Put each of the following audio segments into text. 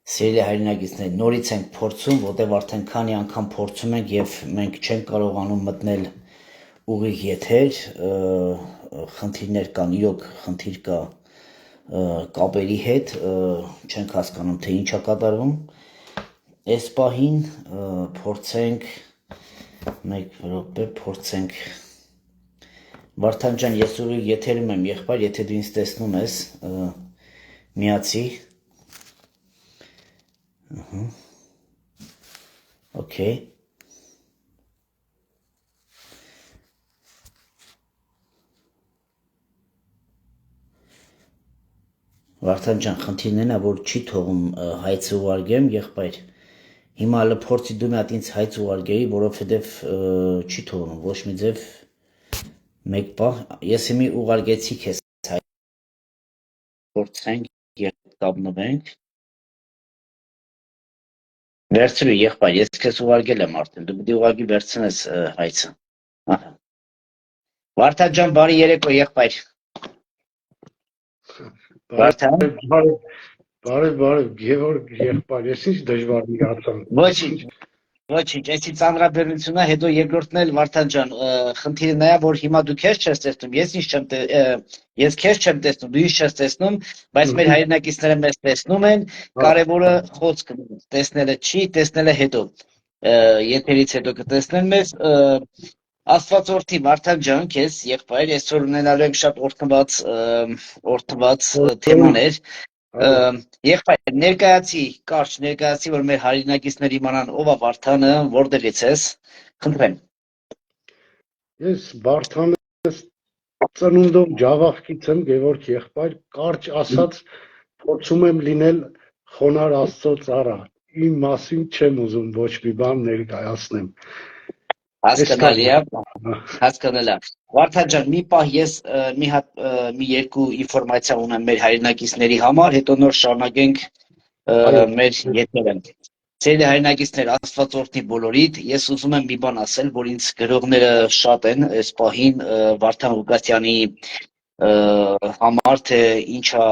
Սիրելի հայրենակիցներ, նորից ենք փորձում, որտեղ արդեն քանի անգամ փորձում ենք եւ մենք չենք կարողանում մտնել ուղիղ եթեր, խնդիրներ կան, իրոք խնդիր կա կապերի հետ, չենք հասկանում թե ինչ է կատարվում։ Այս պահին փորձենք մեկ րոպե փորձենք Վարդան ջան, ես ուղիղ եթերում եմ, եղբայր, եթե դու ինձ տեսնում ես, միացի։ Okay. Վարդան ջան, խնդիրն է, որ չի թողում հայցը ուղարկեմ, եղբայր։ Հիմա հələ փորձի դու մի հատ ինձ հայց ուղարկեի, որովհետև չի թողնում, ոչ մի ձև մեկ պահ։ Ես հիմի ուղարկեցի քեզ հայց։ Փորձենք երբ կապնվենք։ Վերցրու, եղբայր, ես քեզ ուղարկել եմ արդեն, դու պիտի ուղարկի վերցնես հայցը։ Ահա։ Վարդան ջան, բարի երեկո, եղբայր։ Վարդան։ Բարև, Գևորգ եղբայր, ես ինչ դժվար միացան։ Ոչինչ, այսի ծանրաբեռնությունը, հետո երկրորդն էլ Վարդան ջան, խնդիրը նա է, որ հիմա դու քեզ չես տեսնում, ես քեզ չեմ տեսնում, դու ինձ չես տեսնում, բայց մեր հայրենակիցները մեզ տեսնում են, կարևորը խոսքը տեսնելը չի, տեսնելը հետո, եթերից հետո կտեսնեն մեզ, Աստվածորդի Վարդան ջան, քեզ եղբայր, այսօր ունենալու ենք շատ օրհնված թեմաներ, եղբայր, ներկայացի, որ մեր հայրենակիցները իմանան ով է Վարդանը, որտեղից ես, խնդրեմ։ Ես Վարդանը ծնունդով ջավախքից եմ, Գևորգ եղբայր, կարճ ասած փորձում եմ լինել խոնար Աստծո ծառա, իմ մասին չեմ ուզում ոչ մի բան ներկայացնեմ։ Հասկանալի է, հասկանալի է։ Վարդան ջան, մի պահ ես մի երկու ինֆորմացիա ունեմ մեր հայրենակիցների համար, հետո նոր շարունակենք մեր եթերը։ Սիրելի հայրենակիցներ, Աստվածորդի բոլորիդ, ես ուզում եմ մի բան ասել, որ ինձ գրողները շատ են այս պահին Վարդան Ղուկասյանի համար, թե ինչա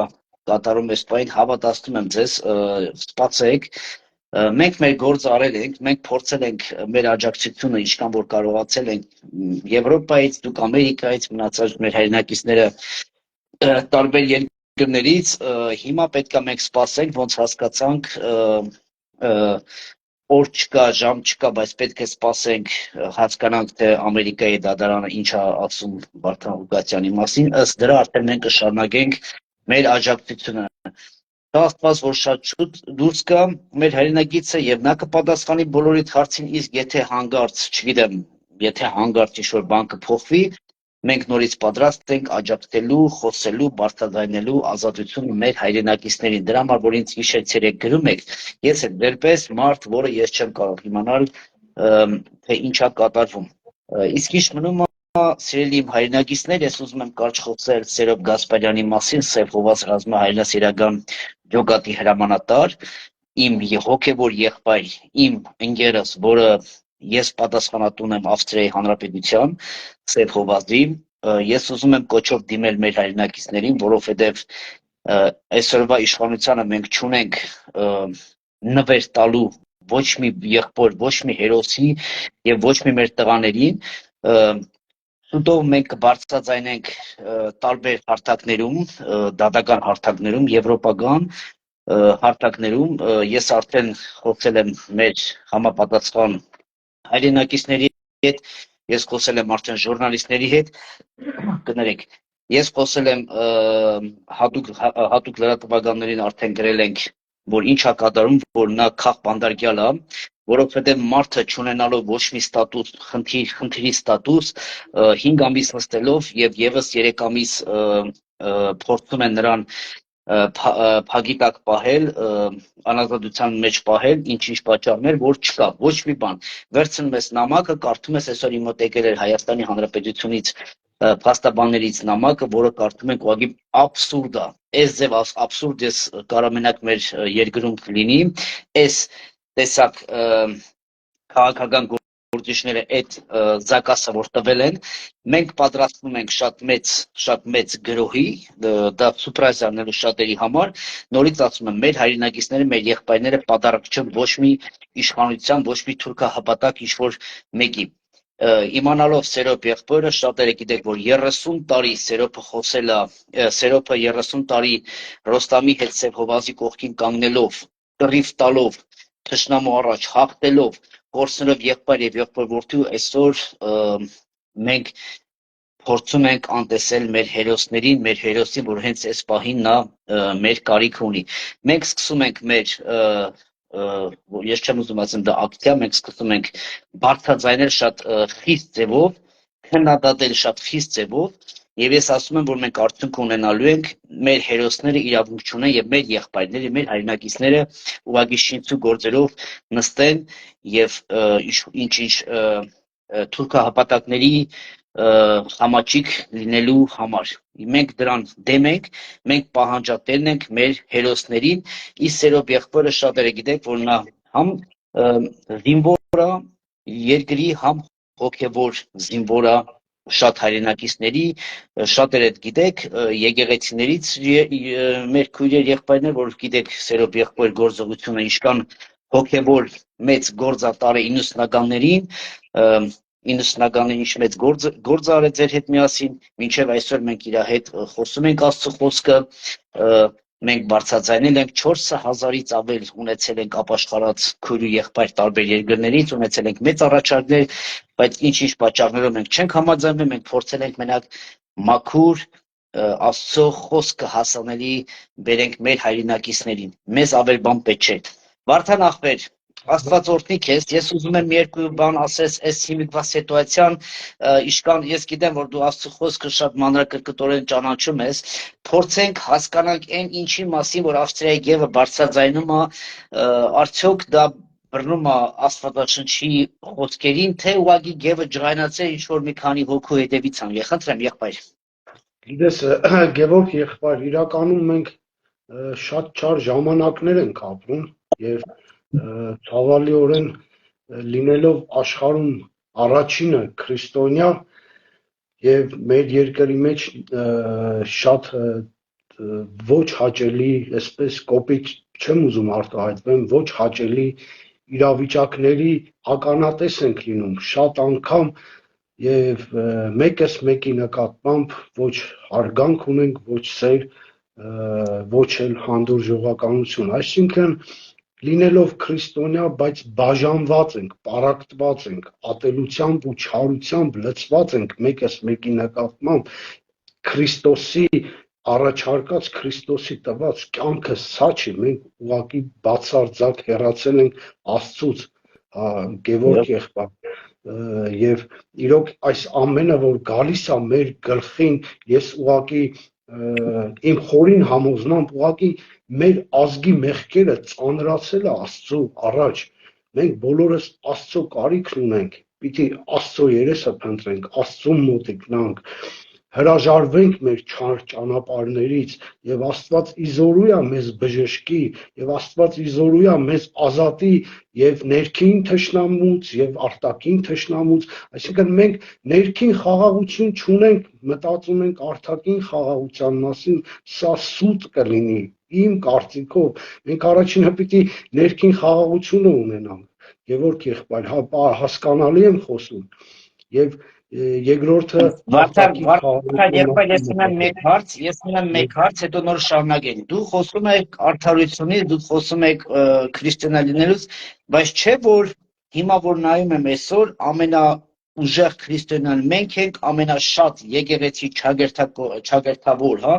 կատարում այս պահին, հավատացնում եմ ձեզ, սպասեք, մենք մեր գործը արել ենք, մենք փորձել ենք մեր աջակցությունը ինչքան որ կարողացել ենք Եվրոպայից, դուք Ամերիկայից, մնացած մեր հայրենակիցները տարբեր երկրներից, հիմա պետք է մենք սպասենք, ոնց հասկացանք օր չկա, ժամ չկա, բայց պետք է սպասենք, հասկանանք, թե Ամերիկայի դատարանը ինչ է ասում Վարդան Ղուկասյանի մասին, ըստ դրա արդեն մենք կշարունակենք մեր աջակցությունը։ Աստված, որ շատ շուտ դուրս գա մեր հայրենակիցը եւ նա կպատասխանի բոլորիդ հարցին, իսկ եթե հանգարց, չգիտեմ, եթե հանգարց ինչ-որ բան կփոխվի, մենք նորից պատրաստ ենք աջակցելու, խոսելու, բարձրաձայնելու ազատությունը մեր հայրենակիցներին։ Դրա համար, որ ինձ հիշեցրեք գրում եք, ես եմ դերպես մարդ, որը ես չեմ կարող իմանալ, թե ինչա կատարվում։ Իսկ ինչ մնում Սիրելի իմ հայրենակիցներ, ես ուզում եմ կարճ խոսել Սերոբ Գասպարյանի մասին, Սև Հովաս ռազմահայրենասիրական ջոկատի հրամանատար, իմ հոգևոր եղբայր, իմ ընկերս, որը ես պատասխանատուն եմ Ավստրիայի Հանրապետության, Սև Հովազի, ես ուզում եմ կոչով դիմել մեր հայրենակիցներին, որովհետև այսօրվա իշխանությանը մենք չունենք նվեր տալու ոչ մի եղբոր, ոչ մի հերոսի եւ ոչ մի մեր տղաներին, շուտով մենք կբարձրաձայնենք տարբեր հարթակներում, դատական հարթակներում, եվրոպական հարթակներում, ես արդեն խոսել եմ մեր համապատասխան հայրենակիցների հետ, ես խոսել եմ արդեն ժուրնալիստների հետ, կներեք, ես խոսել եմ հատուկ լրատվականներին արդեն գրել ենք, որ ինչ է կատարում, որ նա քաղբանդարգյալ է, որովհետև մարդը չունենալով ոչ մի ստատուս, խնդրի ստատուս, 5 ամիս նստելով եւ եւս 3 ամիս փորձում են նրան փագի տակ պահել, անազատության մեջ պահել, ինչ-ինչ պատճառներ, որ չկա, ոչ մի բան։ Վերցնում ես նամակը, կարդում ես, այսօր իմ մոտ եկել էր Հայաստանի Հանրապետությունից փաստաբաններից նամակը, որը կարդում ենք ուղղակի абսուրդ է։ Այս ձև абսուրդ ես կարող մենակ մեր երկրում լինի, այս տեսակ քաղաքական գործիչները այդ զակասը որ տվել են, մենք պատրաստվում ենք շատ մեծ գրոհի, դա սուրպրայզ առնելու շատերի համար, նորից ասում եմ, մեր հայրենակիցները, մեր եղբայրները պատառակ չեն ոչ մի իշխանության, ոչ մի թուրքահպատակ ինչ-որ մեկի։ Իմանալով Սերոբ եղբորը, շատերը գիտեք, որ 30 տարի Սերոբը խոսել է, Սերոբը 30 տարի Ռոստամի հետ Սևհովազի կողքին կանգնելով, կռիվ տալով, թշնամու առաջ հաղթելով, կորցնելով եղբայր եւ եղբոր որդու, այսօր մենք փորձում ենք անտեսել մեր հերոսներին, մեր հերոսին, որ հենց այս պահին նա մեր կարիք ունի։ Մենք սկսում ենք մեր ես չեմ ուզում ասեմ դա ակցիա, մենք սկսում ենք բարձրաձայնել շատ խիստ ձևով, քննադատել շատ խիստ ձևով, եւ ես ասում եմ, որ մենք արդյունք ունենալու ենք, մեր հերոսները իրավունք չունեն եւ մեր եղբայրները, մեր հայրենակիցները ուղղակի շինծու գործերով նստեն եւ ինչ-ինչ թուրքահպատակների համաճիք լինելու համար։ Մենք դրան դեմ ենք, մենք պահանջատերն ենք մեր հերոսներին, իսկ Սերոբ եղբորը շատերը գիտեք, որ նա համ զինվոր է երկրի, համ հոգևոր զինվոր է շատ հայրենակիցների, շատերը գիտեք, եկեղեցիներից մեր քույրեր եղբայրներ, որ գիտեք Սերոբ եղբոր գործողությունը ինչքան հոգևոր մեծ գործ է տարել 90-ականներին, 90-ականներին ինչ մեծ գործ արեց ձեր հետ միասին, մինչև այսօր մենք իր հետ խոսում ենք Աստծո խոսքը, մենք բարձրաձայնել ենք 4000-ից ավել ունեցել ենք ապաշխարած քույր ու եղբայր տարբեր երկրներից, ունեցել ենք մեծ առաջարկներ, բայց ինչ-ինչ պատճառներով մենք չենք համաձայնվել, մենք փորձել ենք մենակ մաքուր Աստծո խոսքը հասանելի բերենք մեր հայրենակիցներին, մեզ ավել բան պետք չէ։ Վարդան ախպեր, Աստված օրհնի քեզ, ես ուզում եմ երկու բան ասես այս հիմիկվա սիտուացիան, իշքան ես գիտեմ, որ դու Աստծո խոսքը շատ մանրակրկտորեն ճանաչում ես, փորձենք հասկանանք այն ինչի մասին, որ Ավստրիայի գևը բարձրաձայնում է, արդյոք դա բռնում է Աստվածաշնչի խոսքերին, թե ուղղակի գևը ջղայնացել ինչ-որ մի քանի հոգու հետևից ան, խնդրեմ եղբայր։ Գիտես, Գևորգ եղբայր, իրականում մենք շատ չար ժամանակներ ենք ապրում եւ ցավալիորեն լինելով աշխարհում առաջինը քրիստոնյա եւ մեր երկրի մեջ շատ ոչ հաճելի, այսպես կոպիտ չեմ ուզում արտահայտվեմ, ոչ հաճելի իրավիճակների ականատես ենք լինում, շատ անգամ եւ մեկս մեկի նկատմամբ ոչ հարգանք ունենք, ոչ սեր, ոչ էլ հանդուրժողականություն, այսինքն լինելով քրիստոնյա, բայց բաժանված ենք, պարակտված ենք, ատելությամբ ու չարությամբ լցված ենք մեկս մեկի նկատմամբ, Քրիստոսի առաջարկած Քրիստոսի տված կյանքը սա չի, մենք ուղղակի բացարձակ հեռացել ենք Աստծուց, Գևորգ եղբայր, եւ իրոք այս ամենը, որ գալիս է մեր գլխին, ես ուղղակի իմ խորին համոզմամբ ուղղակի մեր ազգի մեղքերը ծանրացել է Աստծո առաջ, մենք բոլորս Աստծո կարիքն ունենք, պիտի Աստծո երեսը փնտրենք, Աստծուն մոտ գնանք, հրաժարվենք մեր չար ճանապարհներից եւ Աստված իզորու է մեզ բժշկի եւ Աստված իզորու է մեզ ազատի եւ ներքին թշնամուց եւ արտաքին թշնամուց, այսինքն մենք ներքին խաղաղություն չունենք, մտածում ենք արտաքին խաղաղության մասին, սա սուտ կլինի իմ կարծիքով, մենք առաջինը պիտի ներքին խաղաղությունը ունենանք, Գևորգ եղբայր, հասկանալի եմ խոսում եւ երկրորդը Վարդան, եղբայր, ես ունեմ մեկ հարց, հետո նոր շարունակենք։ Դու խոսում եք արդարությունից, դու խոսում եք քրիստոնյա լինելուց, բայց չէ որ հիմա որ նայում եմ այսօր ամենաուժեղ քրիստոնյան մենք ենք, ամենաշատ եկեղեցի ճակերտավոր, հա,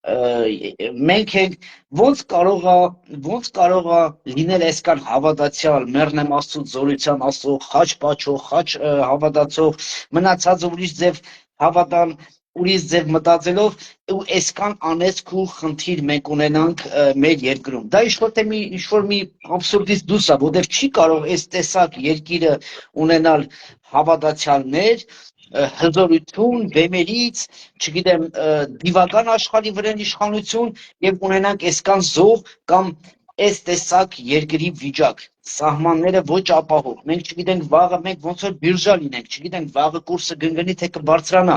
մենք ենք ոնց կարող է լինել այսքան հավատացյալ, մեռնեմ Աստծո զորության, Աստծո խաչ պաչող, խաչ հավատացող, մնացածը ուրիշ ձև հավատան, ուրիշ ձև մտածելով ու այսքան անեծք ու խնդիր մենք ունենանք մեր երկրում։ Դա ինչ-որ մի абսուրդից դուրս է, որտեղ չի կարող այս տեսակ երկիրը ունենալ հավատացյալներ, հզորություն, բեմերից, չգիտեմ, դիվական աշխարհի վրան իշխանություն եւ ունենանք այսքան զոհ կամ այս տեսակ երկրի վիճակ, սահմանները ոչ ապահով, մենք չգիտենք վաղը մենք ոնց որ բիրժա լինենք, չգիտենք վաղը կուրսը կընկնի թե կբարձրանա,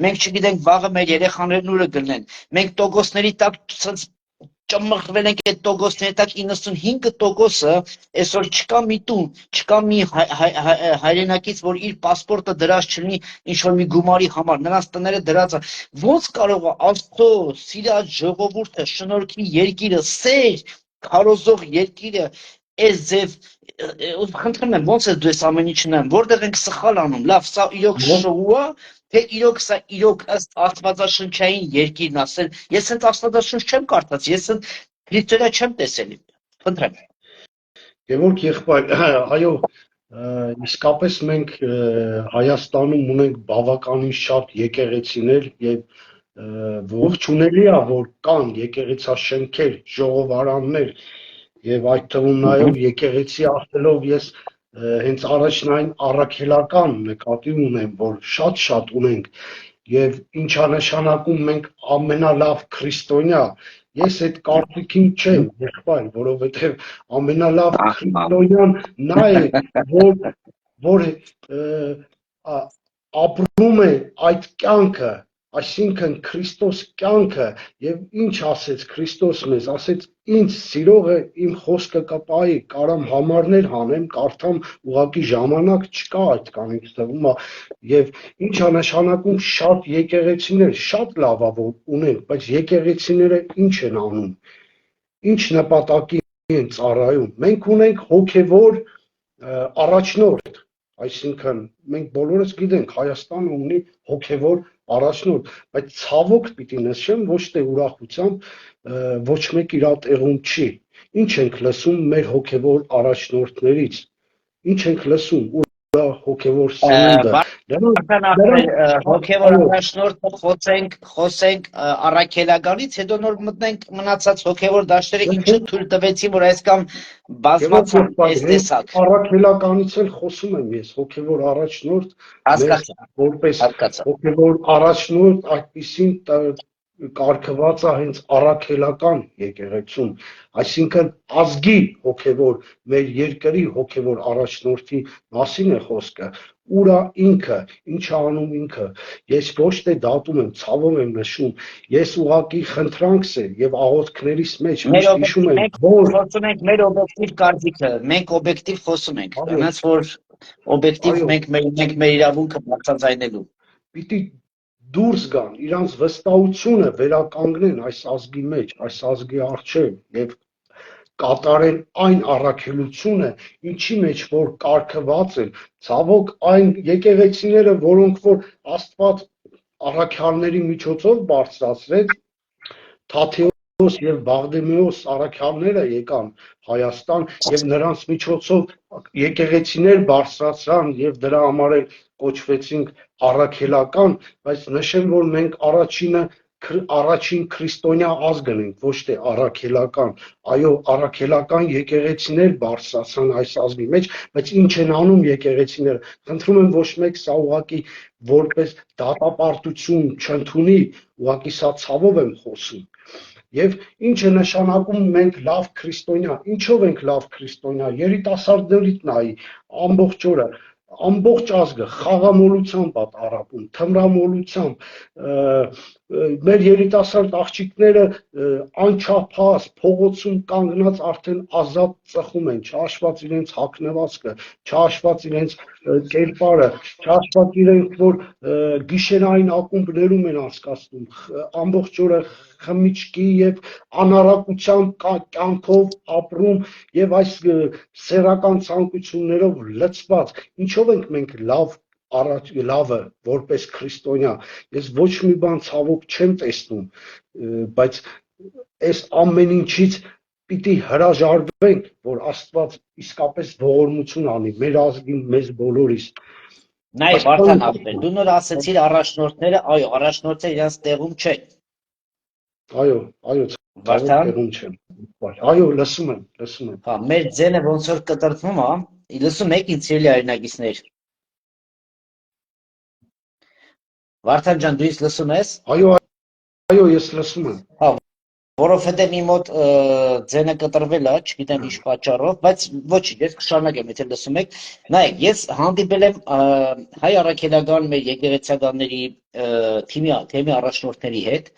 մենք չգիտենք վաղը մեր երեխաներն ուր կգնեն, մենք տոկոսների տակ ճմղվել ենք այդ տոկոսների տակ 95%-ը այսօր չկա մի տուն, չկա մի հայրենակից, որ իր պասպորտը դրած չլինի ինչ-որ մի գումարի համար, նրանց տները դրած է, ոնց կարող է Աստծո սիրած ժողովուրդը, շնորհքի երկիրը, սեր, քարոզող երկիրը այս ձև, խնդրում եմ, ոնց է դու այս ամեն ինչը նայում, որտեղ ենք սխալ անում, լավ, սա իրոք շոու է, թե իրոք սա իրոք ըստ աստվածաշնչային երկիրն ասել, ես հենց աստվածաշունչ չեմ կարդաց, ես հենց քրիստոնյա չեմ տեսել, խնդրեմ։ Գևորգ եղբայր, այո, իսկապես մենք Հայաստանում ունենք բավականին շատ եկեղեցիներ եւ ողջունելի է, որ կան եկեղեցաշենքեր, ժողովարաններ եւ այդ թվում նաեւ եկեղեցի ասելով ես հենց առաջնային առաքելական նկատի ունեմ, որ շատ ունենք եւ ինչա նշանակում մենք ամենալավ քրիստոնյա ես այդ կարծիքին չեմ եղբայր, որովհետեւ ամենալավ քրիստոնյան նա է, որ ապրում է այդ կյանքը, այսինքն Քրիստոս կյանքը եւ ինչ ասեց Քրիստոս մեզ, ասեց ինձ սիրողը իմ խոսքը կպայի, կարամ համարներ հանեմ, կարդամ, ուղղակի ժամանակ չկա այդ կան ինձ թվում է եւ ինչա նշանակում շատ եկեղեցիներ, շատ լավ է որ ունենք, բայց եկեղեցիները ինչ են անում, ինչ նպատակի են ծառայում, մենք ունենք հոգևոր առաջնորդ, այսինքն մենք բոլորս գիտենք Հայաստանը ունի հոգևոր առաջնորդ, բայց ցավոք պիտի նշեմ, ոչ թե ուրախությամբ, ոչ մեկ իր տեղում չի։ Ինչ ենք լսում մեր հոգևոր առաջնորդներից։ Ինչ ենք լսում, ուր հոգևոր սնունդը։ Հոգևոր առաջնորդը խոսենք առաքելականից, հետո նոր մտնենք մնացած հոգևոր դաշտերը, ինչը թույլ տվեցին, որ այսքան բազմացան այս տեսակ։ Առաքելականից էլ խոսում եմ ես, հոգևոր առաջնորդ, որպես հոգևոր առաջնորդ, այդպիսին կարգված է հենց առաքելական եկեղեցում, այսինքն ազգի հոգևոր, մեր երկրի հոգևոր առաջնորդի մասին է խոսքը, ուրա ինքը, ինչ անում ինքը, ես ոչ թե դատում եմ, ցավով եմ նշում, ես ուղղակի խնդրանքս է եւ աղոթքներիս մեջ միշտ հիշում եմ, որ խոսում ենք մեր օբյեկտիվ կարծիքը, մենք օբյեկտիվ խոսում ենք, այնպես որ օբյեկտիվ մենք մեր իրավունքը բացատրելու։ Պիտի դուրս գան, իրանց վստահությունը վերականգնեն այս ազգի մեջ, այս ազգի առջև եւ կատարեն այն առաքելությունը, ինչի մեջ որ կարգված են, ցավոք այն եկեղեցիները, որոնք որ Աստված առաքյալների միջոցով բարձրացրեց, Թադեոս եւ Բաղդեմեոս առաքյալները եկան Հայաստան եւ նրանց միջոցով եկեղեցիներ բարձրացան եւ դրա համար էլ կոչվեցինք առաքելական, բայց նշեմ, որ մենք առաջին քրիստոնյա ազգն ենք, ոչ թե առաքելական, այո, առաքելական եկեղեցիներ բարձրացան այս ազգի մեջ, բայց ինչ են անում եկեղեցիները, խնդրում եմ ոչ մեկ սա ուղղակի որպես դատապարտություն չընդունի, ուղղակի սա ցավով եմ խոսում, եւ ինչ է նշանակում մենք լավ քրիստոնյա, ինչով ենք լավ քրիստոնյա, երիտասարդներից նայի, ամբողջ օրը, ամբողջ ազգը խաղամոլությամբ է տառապում, թմրամոլությամբ, մեր երիտասարդ աղջիկները անչափահաս փողոցում կանգնած արդեն ազատ ծխում են, չհաշված իրենց հագնվածքը, չհաշված իրենց կերպարը, չհաշված իրենք որ գիշերային ակումբներում են անցկացնում, ամբողջ օրը խմիչքի եւ անառակության կյանքով ապրում եւ այս սեռական ցանկություններով լցված, ինչով ենք մենք լավը որպես քրիստոնյա, ես ոչ մի բան ցավոք չեմ տեսնում, բայց այս ամեն ինչից պիտի հրաժարվենք, որ Աստված իսկապես ողորմություն անի մեր ազգին, մեզ բոլորիս։ Նայ Վարդան ախպեր, դու նոր ասացիր առաջնորդները, այո, առաջնորդները իրենց տեղում չեն։ Այո, Վարդան, տեղում չեն։ Այո, լսում եմ։ Հա, մեր ձենը ոնց որ կտրտվում է, լսում եք ինձ սիրելի հայրենակիցներ։ Վարդան ջան, դու ինձ լսում ես։ Այո, ես լսում եմ։ Հա, Որովհետև մի մոտ ձենը կտրվել է, չգիտեմ ինչ պատճառով, բայց ոչինչ, ես կշարունակեմ, եթե լսում եք։ Նայեք, ես հանդիպել եմ հայ առաքելական մեր եկեղեցականների թիմի առաջնորդների հետ,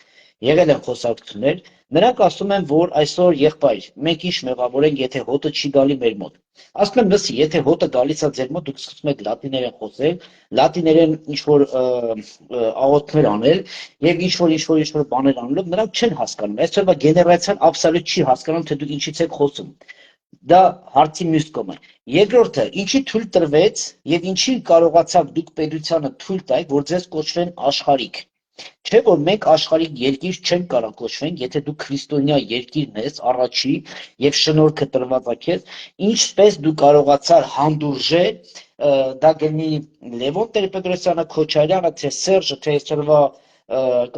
եղել են խոսակցություններ, նրանք ասում են, որ այսօր եղբայր, մենք ինչ մեղավոր ենք, եթե հոտը չի գալի մեր մոտ։ Ասում եմ, լսի, եթե հոտը գալիս է ձեր մոտ, դուք սկսում եք լատիներեն խոսել, լատիներեն ինչ-որ աղոթքներ անել, եւ ինչ-որ բաներ անելով, նրանք չեն հասկանում։ Այսօրվա գեներացիան աբսոլյուտ չի հասկանում, թե դուք ինչից եք խոսում։ Դա հարցի մյուս կողմը։ Երկրորդը, ինչի թույլ տրվեց եւ ինչի կարողացաք դուք պետությանը թույլ տալ, որ ձեզ կոչվեն աշխարհիկ։ Չէ՞ որ մենք աշխարհիկ երկիր չենք կարող կոչվենք, եթե դու քրիստոնյա երկիրն ես, առաջի եւ շնորհքը տրված է քեզ, ինչպես դու կարողացար հանդուրժել դա գնի Լևոն Տեր-Պետրոսյանը, Քոչարյանը, թե Սերժը, թե այսօրվա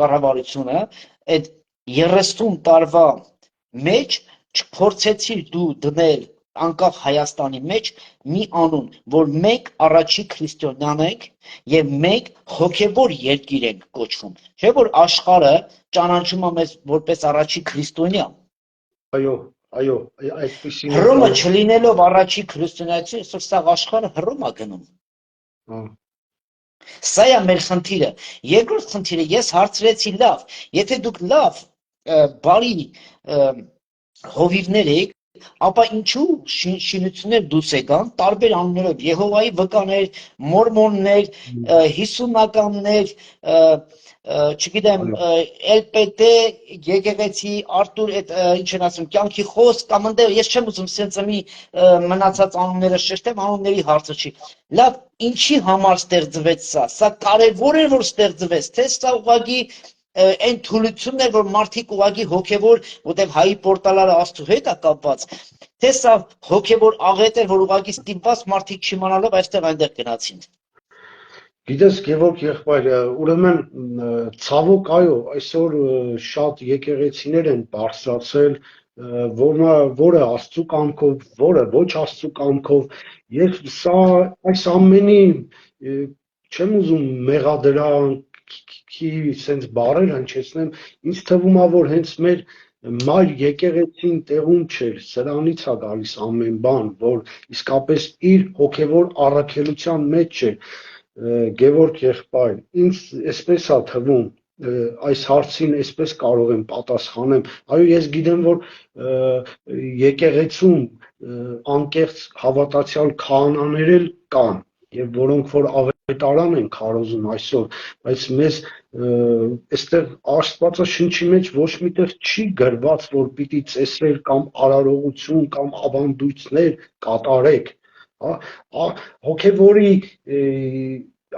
կառավարությունը, այդ 30 տարվա մեջ չփորձեցիր դու դնել անկախ Հայաստանի մեջ մի անուն, որ մենք առաջի քրիստոնյան ենք եւ մենք հոգեվոր երկիր ենք կոչվում։ Չէ՞ որ աշխարհը ճանաչում է մեզ որպես առաջի քրիստոնյա։ Այո, այդպեսին է։ Հռոմը չլինելով առաջի քրիստոնեություն, այսօր սա աշխարհը Հռոմ է գնում։ Սա է մեր խնդիրը։ Երկրորդ խնդիրը ես հարցրեցի լավ, եթե դուք լավ բարի հովիվներ եք, ապա ինչու շինություններ դուրս եկան տարբեր անուններով Եհովայի վկաներ, մորմոններ, հիսունականներ, չգիտեմ, LPT, եկեղեցի, Արտուր, այդ ինչ են ասում, կյանքի խոսք կամ ընդեղ ես չեմ ուզում սենց մի մնացած անունները շեշտեմ, անունների հարցը չի։ Լավ, ինչի համար ստեղծվեց սա։ Սա կարևոր է որ ստեղծվեց, թե սա ուղղակի այն թուլությունն է, որ մարդիկ ուղղակի հոգևոր, որտեղ հայի պորտալարը Աստծո հետ է կապված, թե սա հոգևոր աղետ էր, որ ուղղակի ստիպված մարդիկ չիմանալով այստեղ այնտեղ գնացին։ Գիտես, Գևորգ եղբայր, ուրեմն ցավոք այո, այսօր շատ եկեղեցիներ են բարձրացել, որը Աստծո կամքով, որը ոչ Աստծո կամքով, եւ սա այս ամենի չեմ ուզում մեղադրանքի sense բառեր հնչեցնեմ, ինձ թվում է, որ հենց մեր մայր եկեղեցին տեղում չէր, սրանից է գալիս ամեն բան, որ իսկապես իր հոգևոր առաքելության մեջ չէր։ Գևորգ եղբայր, ինձ այսպես է թվում, այս հարցին այսպես կարող եմ պատասխանեմ։ Այո, ես գիտեմ, որ եկեղեցում անկեղծ հավատացյալ քահանաներ էլ կան, եւ որոնք որ ավետարան են քարոզում այսօր, բայց մեզ այստեղ Աստվածաշնչի մեջ ոչ միտեղ չի գրված, որ պիտի ծեսեր կամ արարողություն կամ ավանդույթներ կատարեք։ Հոգևորի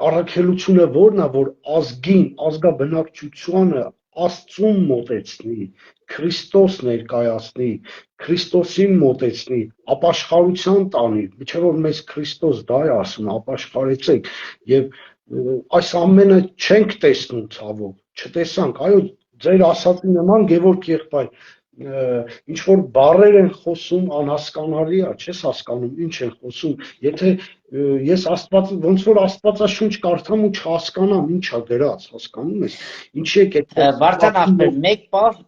առաքելությունը որն է, որ ազգին, ազգաբնակչությանը Աստծուն մոտեցնի, Քրիստոս ներկայացնի, Քրիստոսին մոտեցնի, ապաշխարության տանի, չէ՞ որ մեզ Քրիստոս դա է ասում, ապաշխարեցեք, եւ այս ամենը չենք տեսնում ցավոք, չտեսանք, այո, ձեր ասածի նման Գևորգ եղբայր, ինչ որ բառեր են խոսում անհասկանալի է, չես հասկանում ինչ են խոսում, եթե ես ոնց որ Աստվածաշունչ կարդամ ու չհասկանամ ինչա գրած, հասկանում ես, ինչի է Վարդան ախպեր, մեկ բառ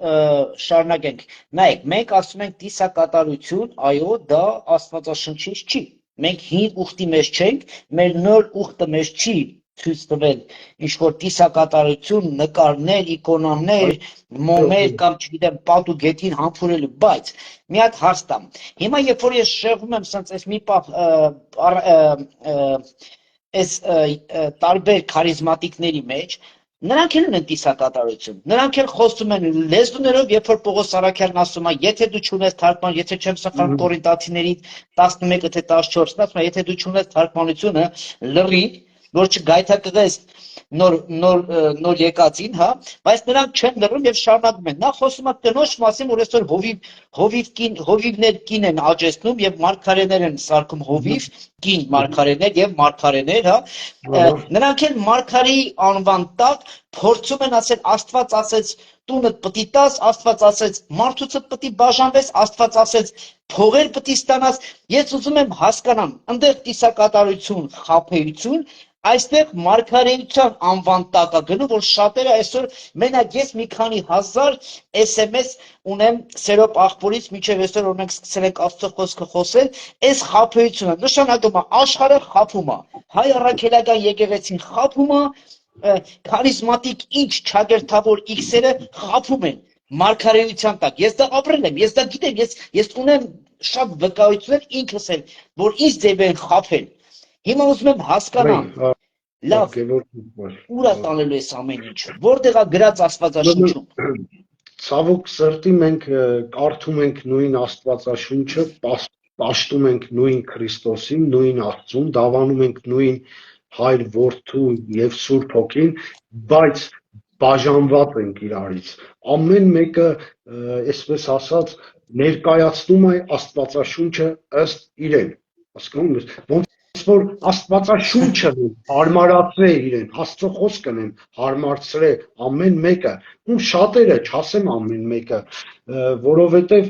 շարունակենք, նայեք, մենք ասում ենք տիսակատարություն, այո, դա Աստվածաշնչից չի, մենք հին ուխտի մեջ չենք, մեր նոր ուխտը մեջ չի ցույց տվել ինչ-որ տիսակատարություն, նկարներ, իկոնաներ, մոմեր կամ չգիտեմ պատու գետին համբուրելու, բայց մի հատ հարց տամ։ Հիմա երբ որ ես շեղվում եմ սենց այս մի պահ այս տարբեր քարիզմատիկների մեջ, նրանք էլ ունեն տիսակատարություն, նրանք էլ խոսում են լեզուներով, երբ որ Պողոս Սարաքյանն ասում է, եթե դու չունես թարգման, եթե չեմ սխալվում Կորինթացիների 11 թե 14-ն ասում է, եթե դու չունես թարգմանությունը, լռի, որ չգայթակղես նոր եկածին, հա, բայց նրանք չեն լռում եւ շարունակում են։ Նա խոսում է կնոջ մասին, որ այսօր հովիվներ կին են աճեցնում եւ մարգարեներ են սարքում հովիվ, կին մարգարեներ եւ մարգարեներ, հա, նրանք էլ մարգարեի անվան տակ փորձում են ասել Աստված ասեց տունդ պիտի տաս, Աստված ասեց մարդուցդ պիտի բաժանվես, Աստված ասեց փողեր պիտի ստանաս։ Ես ուզում եմ հասկանամ, ընդեղ տիսակատարություն, խաբեություն, այստեղ մարգարեության անվան տակ է գնում, որ շատերը այսօր մենակ ես մի քանի հազար SMS ունեմ Սերոբ աղբորից մինչև այսօր որ մենք սկսել ենք Աստծո խոսքը խոսել, այս խաբեությունը նշանակում է աշխարհը խաբում է, հայ առաքելական եկեղեցին խաբում է, քարիզմատիկ ինչ չագերտավոր X-երը խաբում են մարգարեության տակ։ Ես դա ապրել եմ, ես դա գիտեմ, ես ունեմ շատ վկայություններ ինքս էլ, որ ինձ ձև են խաբել։ Հիմա ուզում եմ հասկանամ, լավ, ուր է տանելու այս ամեն ինչը, որտեղ է գրած Աստվածաշնչում։ Ցավոք սրտի մենք կարդում ենք նույն Աստվածաշունչը, պաշտում ենք նույն Քրիստոսին, նույն Աստծուն, դավանում ենք նույն Հայր, Որդու եւ Սուրբ Հոգին, բայց բաժանված ենք իրարից։ Ամեն մեկը, այսպես ասած, ներկայացնում է Աստվածաշունչը ըստ իրեն, հասկանում եք, ոնց որ Աստվածաշունչը հարմարացրե իրեն, Աստծո խոսքն են հարմարցրե ամեն մեկը, ու շատերը, չասեմ ամեն մեկը, որովհետև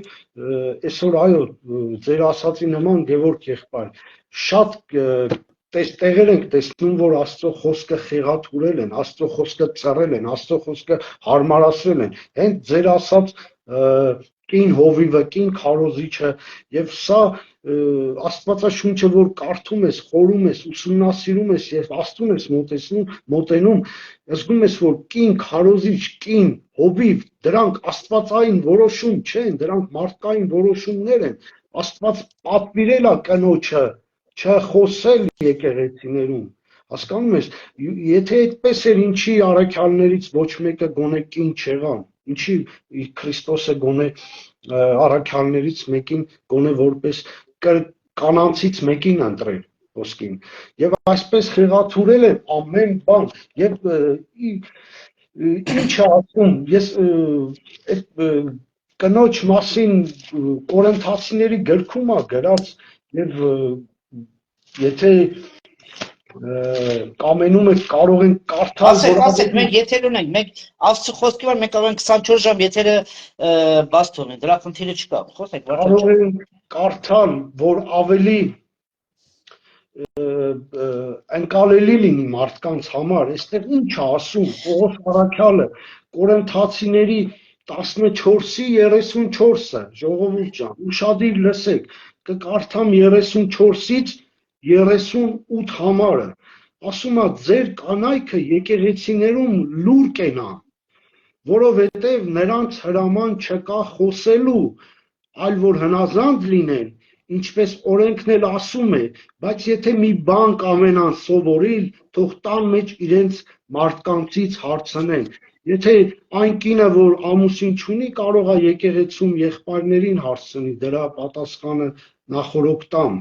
այսօր այո, ձեր ասացի նման Գևորգ եղբայր, շատ տեղեր ենք տեսնում, որ Աստծո խոսքը խեղաթուրել են, Աստծո խոսքը ծռել են, Աստծո խոսքը հարմարացրել են, հենց ձեր ասած կին հովիվը, կին քարոզիչը, եւ սա Աստվածաշունչը, որ կարդում ես, խորում ես, ուսումնասիրում ես եւ Աստծուն ես մոտենում, զգում ես, որ կին քարոզիչ, կին հովիվ, դրանք աստվածային որոշում չեն, դրանք մարդկային որոշումներ են, Աստված պատվիրել է կնոջը չխոսել եկեղեցիներում, հասկանում ես, եթե այդպես էր, ինչի առաքյալներից ոչ մեկը գոնե կին չեղան, ինչի Քրիստոսը գոնե առաքյալներից մեկին գոնե որպես կանանցից մեկին ընտրել ոսկին եւ այսպես խեղաթուրել են ամեն բան եւ ինչ է ասում ես այդ կնոջ մասին Կորինթացիների գրքում է գրած եւ եթե կամենում եք կարող ենք կարդալ ասեք մենք եթեր ունենք մենք Աստծո խոսքի վրա մենք կարող ենք 24 ժամ եթերը բաց թողնել դրա խնդիրը չկա խոսեք կարող ենք կարդալ որ ավելի ընկալելի լինի մարդկանց համար այստեղ ինչ է ասում Պողոս առաքյալը Կորինթացիների 14-ի 34-ը ժողովուրդ ջան ուշադիր լսեք կկարդամ 34-ից 38 համարը, ասում է ձեր կանայքը եկեղեցիներում լուր կենան, որովհետև նրանց հրաման չկա խոսելու, այլ որ հնազանդ լինեն, ինչպես օրենքն էլ ասում է, բայց եթե մի բան կամենան սովորիլ, թող տան մեջ իրենց մարդկանցից հարցնեն, եթե այն կինը, որ ամուսին չունի, կարող է եկեղեցում եղբայրներին հարցնի, դրա պատասխանը նախորոք տամ,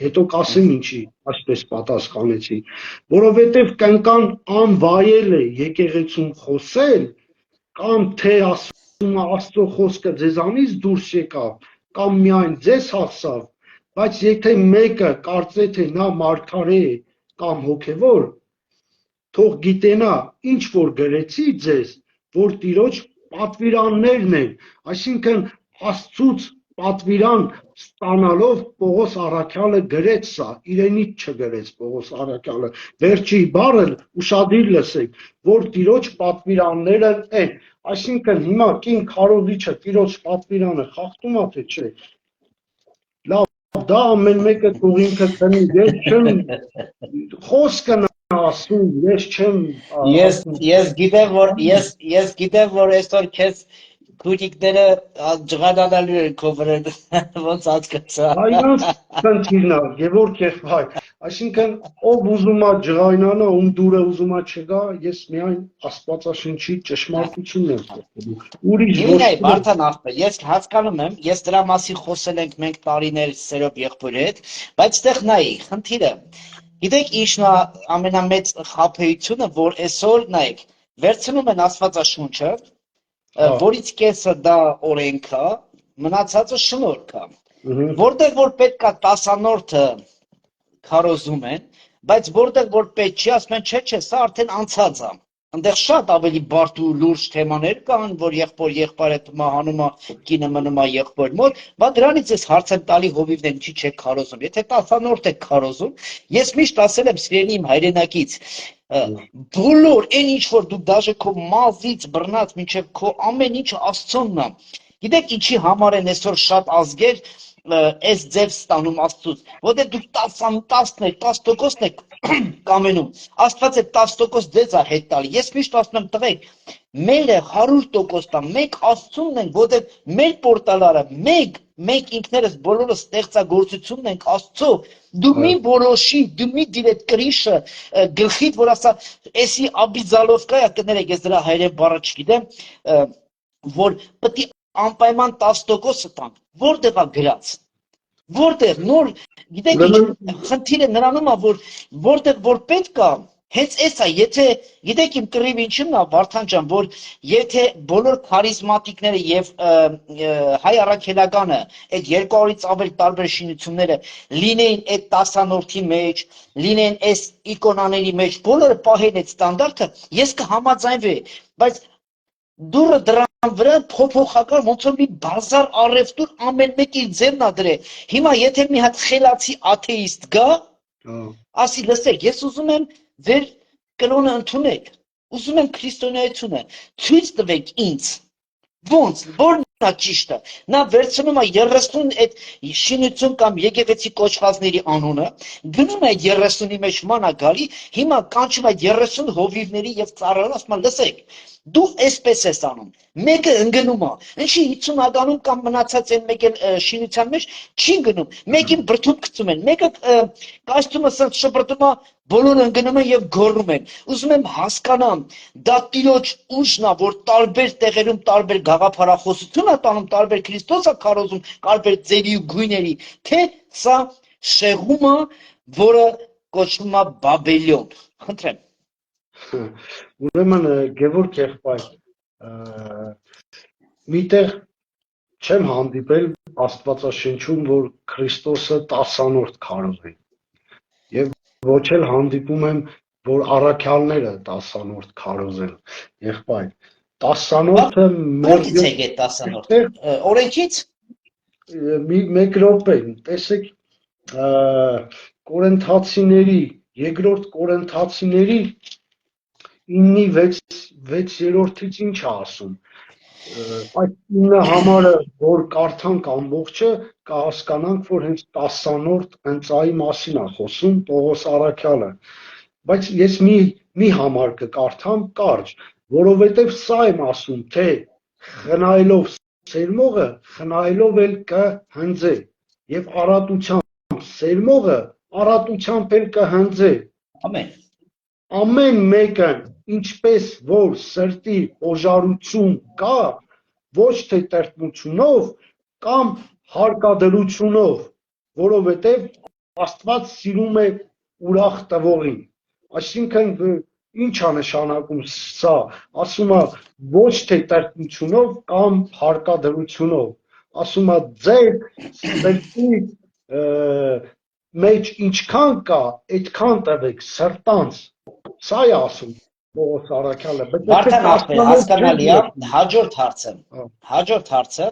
հետո կասեմ ինչի այսպես պատասխանեցի, որովհետև կնկան անվայել է եկեղեցում խոսել, կամ թե ասում է Աստծո խոսքը ձեզանից դուրս եկավ, կամ միայն ձեզ հասավ, բայց եթե մեկը կարծե թե նա մարգարե է կամ հոգևոր, թող գիտենա ինչ որ գրեցի ձեզ, որ Տիրոջ պատվիրաններն են, այսինքն Աստծուց պատվիրան ստանալով Պողոս առաքյալը գրեց սա, իրենից չգրեց Պողոս առաքյալը, վերջի բառը ուշադիր լսեք, որ Տիրոջ պատվիրանները են, այսինքն հիմա կին քարոզիչը Տիրոջ պատվիրանը խախտում է թե չէ, լավ դա ամեն մեկը թող ինքը քնի, ես չեմ խոսքն ասում, ես չեմ ես գիտեմ որ այսօր քեզ քույրիկները ջղանալու են քո վրան ոնց հասկացա Այնց խնդիրն է Գևորգ եղբայր այսինքն ով ուզում է ջղայնանա ում դուրը ուզում է չգա ես միայն Աստվածաշնչի ճշմարտությունն եմ խոսում ուրիշ ոչ Վարդան ախպեր ես հասկանում եմ ես դրա մասին խոսել ենք մենք տարիներ Սերոբ եղբորի հետ բայց այդտեղ նայի խնդիրը գիտեք ինչն է ամենամեծ խաբեությունը որ այսօր նայեք վերցնում են Աստվածաշունչը որից կեսը դա օրենք է, մնացածը շնորհք է։ Որտեղ որ պետք է տասանորդը քարոզում են, բայց որտեղ որ պետք չի, ասում են չէ, սա արդեն անցած է։ Այնտեղ շատ ավելի բարդ ու լուրջ թեմաներ կան, որ եղբոր-եղբայրը մահանում է, կինը մնում է եղբոր մոտ, բայց դրանից ես հարց եմ տալի հովիվներ ինչի չեք քարոզում։ Եթե 10-րդ եք քարոզում, ես միշտ ասել եմ սիրելի իմ հայրենակից, բոլոր այն ինչ որ դու դաժե քո մազից բռնած մինչև քո ամեն ինչը Աստծոնն է։ Գիտեք ինչի համար են այսօր շատ ազգեր այս ձև ստանում Աստծուց, որտեղ դուք 10%-ն եք կամենում, Աստված է 10% ձեզ է հետ տալի։ Ես միշտ ասում եմ տղեկ, մերը 100% է, մենք Աստծունն ենք, որտեղ մեր պորտալարը, մենք ինքներս բոլորս ստեղծագործությունն ենք Աստծո, դու մի որոշի, դու մի դիր այդ կրիշը գլխիդ, որ ասա, էսի աբիզալովկա է, կներեք, ես դրա հայերեն բառը չգիտեմ, որ պետք է անպայման 10% տանք, որտեղ է գրած, որտեղ նոր, գիտեք ինչ, խնդիրը նրանում է, որ որտեղ որ պետք է, հենց էս է, եթե, գիտեք իմ կռիվ ինչումն է, Վարդան ջան, որ եթե բոլոր քարիզմատիկները եւ հայ առաքելականը, այդ 200-ից ավել տարբեր շինությունները լինեին այդ 10-րդի մեջ, լինեին այս իկոնաների մեջ, բոլորը պահեն այդ ստանդարտը, ես կհամաձայնվեի, բայց դուրը դրան վրա փոփոխական ոնց որ մի բազար առևտուր ամեն մեկի ձևն է դրել։ Հիմա եթե մի հատ խելացի աթեիստ գա, ասի լսեք, ես ուզում եմ ձեր կրոնը ընդունել, ուզում եմ քրիստոնեությունը, ցույց տվեք ինձ։ Ոնց, որն է ճիշտը։ Նա վերցնում է 30 այդ շինություն կամ եկեղեցի կոչվածների անունը, գնում է 30-ի մեջ մանա գալի, հիմա կանչում է 30 հովիվների եւ ծառայողը, ասում է լսեք, դու այսպես ես անում, մեկը ընկնում է, ինչի 50-ականում կամ մնացած են մեկ էլ շինության մեջ չի ընկնում, մեկին բրդում գցում են, մեկը կոստյումը սրտ շպրտում է, բոլորը ընկնում են եւ գոռում են։ Ուզում եմ հասկանամ, դա Տիրոջ ուժն է, որ տարբեր տեղերում տարբեր գաղափարախոսություն է տանում, տարբեր Քրիստոս է քարոզում, տարբեր ձևի ու գույների, թե սա շեղում է, որը կոչվում է Բաբելիոն։ Խնդրեմ։ Ուրեմն Գևորգ եղբայր, միտեղ չեմ հանդիպել Աստվածաշնչում, որ Քրիստոսը 10-րդ քարոզի, եւ ոչ էլ հանդիպում եմ, որ առաքյալները 10-րդ քարոզեն, եղբայր, 10-րդը Որտե՞ց է այդ 10-րդը, օրենքից, մեկ րոպե, տեսեք, Կորինթացիների, երկրորդ Կորինթացիների 9:6-ից ինչ է ասում, այդ 9 համարը, որ կարդանք ամբողջը, կհասկանանք, որ հենց 10-րդ ընծայի մասին է խոսում Պողոս առաքյալը, բայց ես մի համար կկարդամ կարճ, որովհետև սա եմ ասում, թե խնայելով սերմողը, խնայելով էլ կհնձե, եւ առատությամբ սերմողը, առատությամբ էլ կհնձե, ամեն մեկը ինչպես որ սրտի օժարություն կա, ոչ թե տրտմությունով կամ հարկադրությունով, որովհետև Աստված սիրում է ուրախ տվողին, այսինքն ինչ է նշանակում սա, ասում է ոչ թե տրտմությունով կամ հարկադրությունով, ասում է ձեր սրտի մեջ ինչքան կա, այդքան տվեք սրտանց, սա է ասում Պողոս առաքյալը, Վարդան հասկանալի է, հաջորդ հարցը,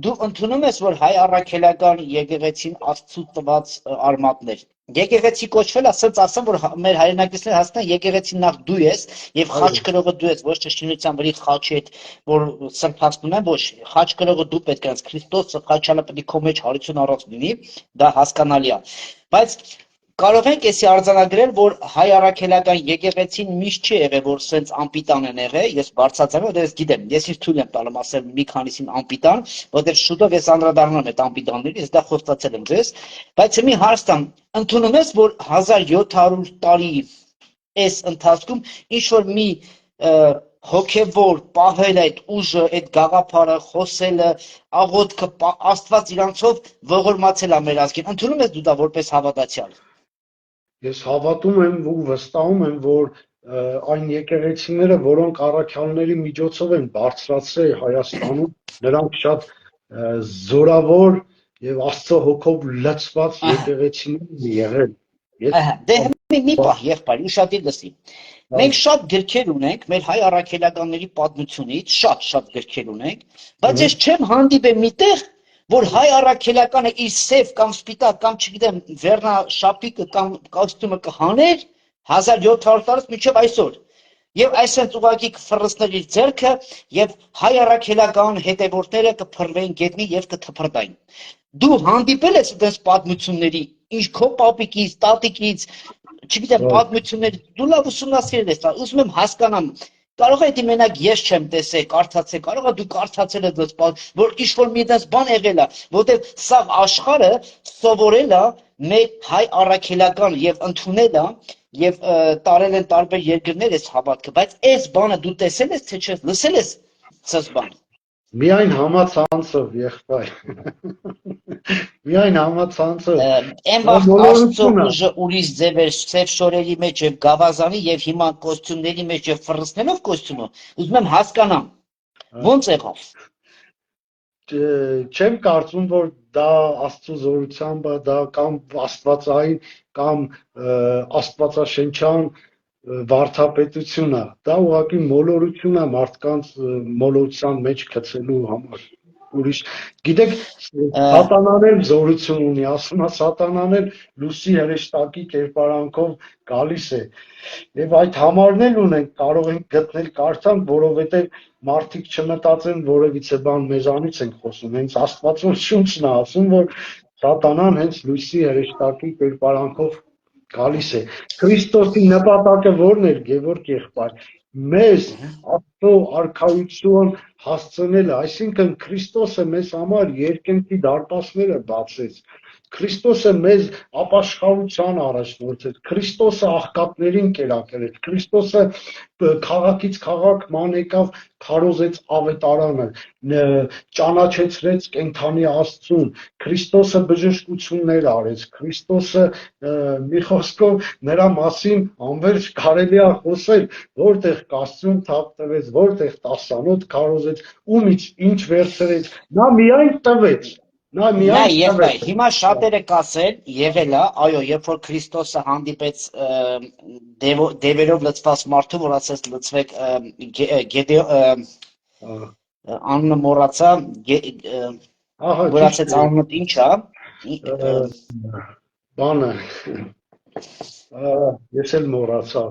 դու ընդունում ես, որ հայ առաքելական եկեղեցին Աստծու տված արմատներ, եկեղեցի կոչվել, ասած ասեմ, որ մեր հայրենակիցները հասկանան, եկեղեցին նախ դու ես եւ խաչ կրողը դու ես, ոչ թե շինության վրի խաչի հետ, որ սրբացնում են, ոչ, խաչ կրողը դու պետք է ես, Քրիստոս խաչալը պետք է քո մեջ հարություն առած լինի, դա հասկանալի է, բայց կարող ենք էսի արձանագրել, որ հայ առաքելական եկեղեցին միշտ չի եղել, որ սենց անպիտան են եղել, ես բարձրացնում եմ, ես գիտեմ, ես ինձ թույլ եմ տալում ասել մի քանիսին անպիտան, որտեղ շուտով ես անդրադառնում եմ այդ անպիտաններին, ես դա խոստացել եմ ձեզ, բայց մի հարց տամ, ընդունում ես, որ 1700 տարի այս ընթացքում ինչ որ մի հոգևոր պահել այդ ուժը, այդ գաղափարը, խոսելը, աղոթքը, Աստված իրանցով ողորմացել է մեր ազգին, ընդունում ես դու դա որպես հավատացյալ։ Ես հավատում եմ ու վստահում եմ, որ այն եկեղեցիները, որոնք առաքյալների միջոցով են բարձրացել Հայաստանում, նրանք շատ զորավոր եւ Աստծո հոգով լցված եկեղեցիներ են եղել Դե մի պահ, եղբայր, ուշադիր լսի։ Մենք շատ գրքեր ունենք մեր հայ առաքելականների պատմությունից, շատ գրքեր ունենք, բայց ես չեմ հանդիպել միտեղ, որ հայ առաքելականը իր սև կամ սպիտակ կամ չգիտեմ վերնաշապիկը կամ կոստյումը կհաներ 1700 տարուց մինչև այսօր։ Եվ այսպես ուղղակի կֆռսներ իր ձեռքը եւ հայ առաքելական հետևորդները կփռվեն գետնի եւ կթփրտային։ Դու հանդիպել ես այդպես պատմությունների, ինչ քո պապիկից, տատիկից, չգիտեմ, պատմություններ, դու լավ ուսումնասիրել ես, ուզում եմ հասկանամ, կարող է դի մենակ ես չեմ տեսել, կարդացել, կարող է դու կարդացել ես, որ ինչ-որ մի այդպես բան եղել է, որտեղ սա աշխարհը սովորել է մեր հայ առաքելական եւ ընդունել է եւ տարել են տարբեր երկրներ այս հավատքը, բայց այս բանը դու տեսել ես, թե չէ, լսել ես սս բան։ Միայն համացանցով, եղբայր։ Միայն համացանցով։ Այն վաղ Աստծո ուժը ուրիշ ձև էր սև շորերի մեջ եւ գավազանի եւ հիմա կոստյումների մեջ եւ ֆռսնելով կոստյումը, ուզում եմ հասկանամ, ո՞նց եղավ։ Չեմ կարծում, որ դա Աստծո զորությամբ է, դա կամ աստվածային կամ աստվածաշնչյան վարդապետություն է, դա ուղղակի մոլորություն է մարդկանց մոլորության մեջ գցելու համար։ Ուրիշ, գիտեք, սատանան էլ զորություն ունի, ասում է սատանան էլ լույսի հրեշտակի կերպարանքով գալիս է։ Եվ այդ համարն էլ ունենք, կարող ենք գտնել կարդանք, որովհետև մարդիկ չմտածեն որևիցե բան մեզանից ենք խոսում, հենց Աստվածո շունչն է ասում, որ սատանան հենց լույսի հրեշտակի կերպարանքով գալիս է։ Քրիստոսի նպատակը ո՞րն էր, Գևորգ եղբայր, մեզ Աստծո արքայություն հասցնելը, այսինքն Քրիստոսը մեզ համար երկնքի դարպասները բացեց, Քրիստոսը մեզ ապաշխարության առաջնորդեց, Քրիստոսը աղքատներին կերակրեց, Քրիստոսը քաղաքից քաղաք ման եկավ, քարոզեց ավետարանը, ճանաչեցրեց կենդանի Աստծուն, Քրիստոսը բժշկություններ արեց, Քրիստոսը մի խոսքով նրա մասին անվերջ կարելի է խոսել, որտեղ կաստյում թափ տվեց, որտեղ տասանոթ քարոզեց, ումից ինչ վերցրեց, նա միայն տվեց, նա միայն տվեց։ Հիմա շատերը կասեն, եղել է, այո, երբ որ Քրիստոսը հանդիպեց դևերով լցված մարդու, որ ասեց լցվեք անունը մոռացա, որ ասեց անունը ինչ է, բանը, ես էլ մոռացա,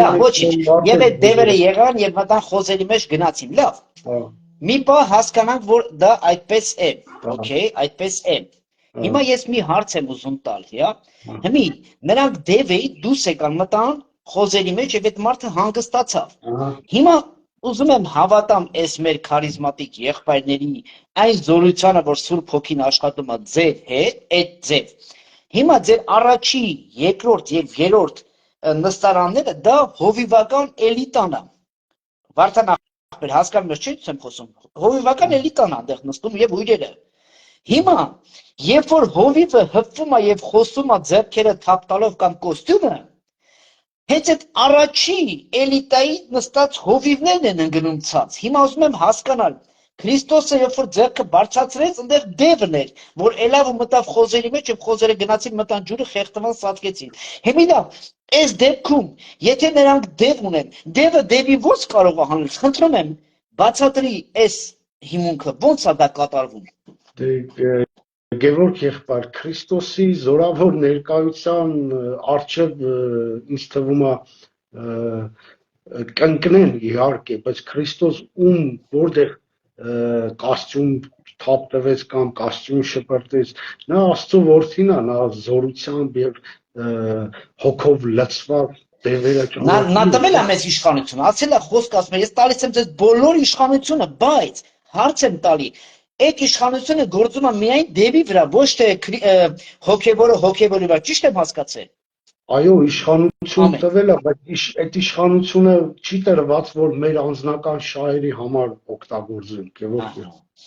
լավ, ոչինչ, եւ այդ դևերը եղան եւ մտան խոզերի մեջ գնացին, լավ, մի պահ հասկանանք, որ դա այդպես է, օքեյ, այդպես է, հիմա ես մի հարց եմ ուզում տալ, հիմի, նրանք դևեի դուս եկան մտան խոզերի մեջ եւ այդ մարդը հանգստացավ, հիմա ուզում եմ հավատամ այս մեր քարիզմատիկ եղբայրների այն զորությանը, որ Սուրբ Հոգին աշխատում է ձեր հետ, այդ ձև, հիմա ձեր առաջի, երկրորդ եւ երրորդ նստարանները դա հովիվական էլիտան է, Վարդան ախպեր, հասկանում ես, չէ՞ եմ խոսում, հովիվական էլիտան է այնտեղ նստում եւ ույրերը, հիմա, երբ որ հովիվը հպվում է եւ խոսում է ձեռքերը թափ տալով կամ կոստյումը, հենց այդ առաջի էլիտայի նստած հովիվներն են ընկնում ցած, հիմա ուզում եմ հասկանալ, Քրիստոսը երբ որ ձեռքը բարձրացրեց, այնտեղ դևն էր, որ ելավ ու մտավ խոզերի մեջ եւ խոզերը գնացին մտան ջուրը խեղդվան սատկեցին, հիմա այս դեպքում, եթե նրանք դև ունեն, դևը դևի ո՞նց կարող է հանել, խնդրում եմ, բացատրի այս հիմունքը, ո՞նց է դա կատարվում։ Գևորգ եղբայր, Քրիստոսի զորավոր ներկայության առջև ինձ թվում է կընկնեն իհարկե, բայց Քրիստոս ում որտեղ կոստյում թափ տվեց կամ կոստյում շպրտեց, նա Աստծո որդին է, նա զորությամբ եւ հոգով լցված դևերը Նա տվել է մեզ իշխանություն, ասել է խոսք ասում, ես տալիս եմ ձեզ բոլոր իշխանությունը, բայց հարց եմ տալի, այդ իշխանությունը գործում է միայն դևի վրա, ոչ թե հոգևորը հոգևորի վրա, ճիշտ եմ հասկացել։ Այո, իշխանություն տվել է, բայց այդ իշխանությունը չի տրված, որ մեր անձնական շահերի համար օգտագործենք,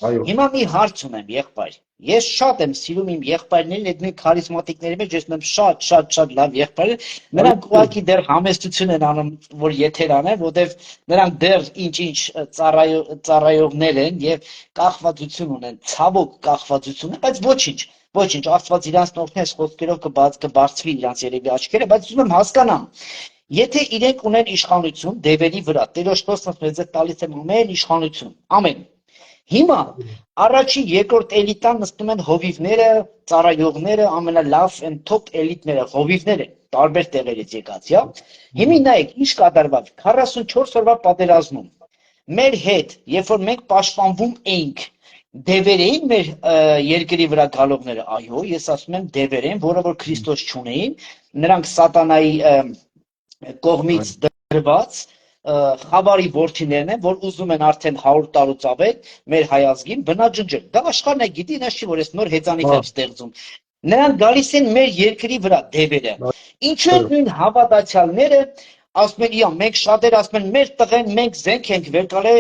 Այո, Հիմա մի հարց ունեմ, եղբայր։ Ես շատ եմ սիրում իմ եղբայրներին, այդ մի քարիզմատիկների մեջ, ես ունեմ շատ լավ եղբայրներ։ Նրանք այո, ուղղակի դեռ համեստություն են անում, որ եթեր անեն, որովհետև նրանք դեռ ինչ-ինչ ծառայողներ են եւ կախվածություն ունեն, ցավոք կախվածություն, բայց ոչինչ, Աստված իրանց նորհնես խոսքերով կբարձվի իրանց երևի աչքերը, բայց ուզում եմ հասկանամ, եթե իրենք ունեն իշխանություն դևերի վրա, Տերոջ խոսքը մեզ է տալիս է ամեն իշխանություն, ամեն։ Հիմա առաջին, երկրորդ էլիտան նստում են հովիվները, ծառայողները, ամենալավ and top էլիտները, հովիվները, տարբեր տեղերից եկած, հա։ Հիմա նայեք, ինչ կատարված 44 օրվա պատերազմում։ Մեր հետ, երբ որ մենք պաշտպանվում էինք, դևեր էին մեր երկրի վրա գալողները, այո, ես ասում եմ դևեր են, որը որ Քրիստոս չունեին, նրանք սատանայի կողմից դրված խավարի որդիներն են, որ ուզում են արդեն 100 տարուց ավել մեր հայազգին բնաջնջել։ Դա աշխարհն է գիտի, նա չի որ ես նոր հեծանիվ եմ ստեղծում։ Նրանք գալիս են մեր երկրի վրա դևերը։ Ինչու են նույն հավատացյալները ասում են, իա, մենք շատեր ասում են, մեր տղեն մենք զենք ենք վերկալե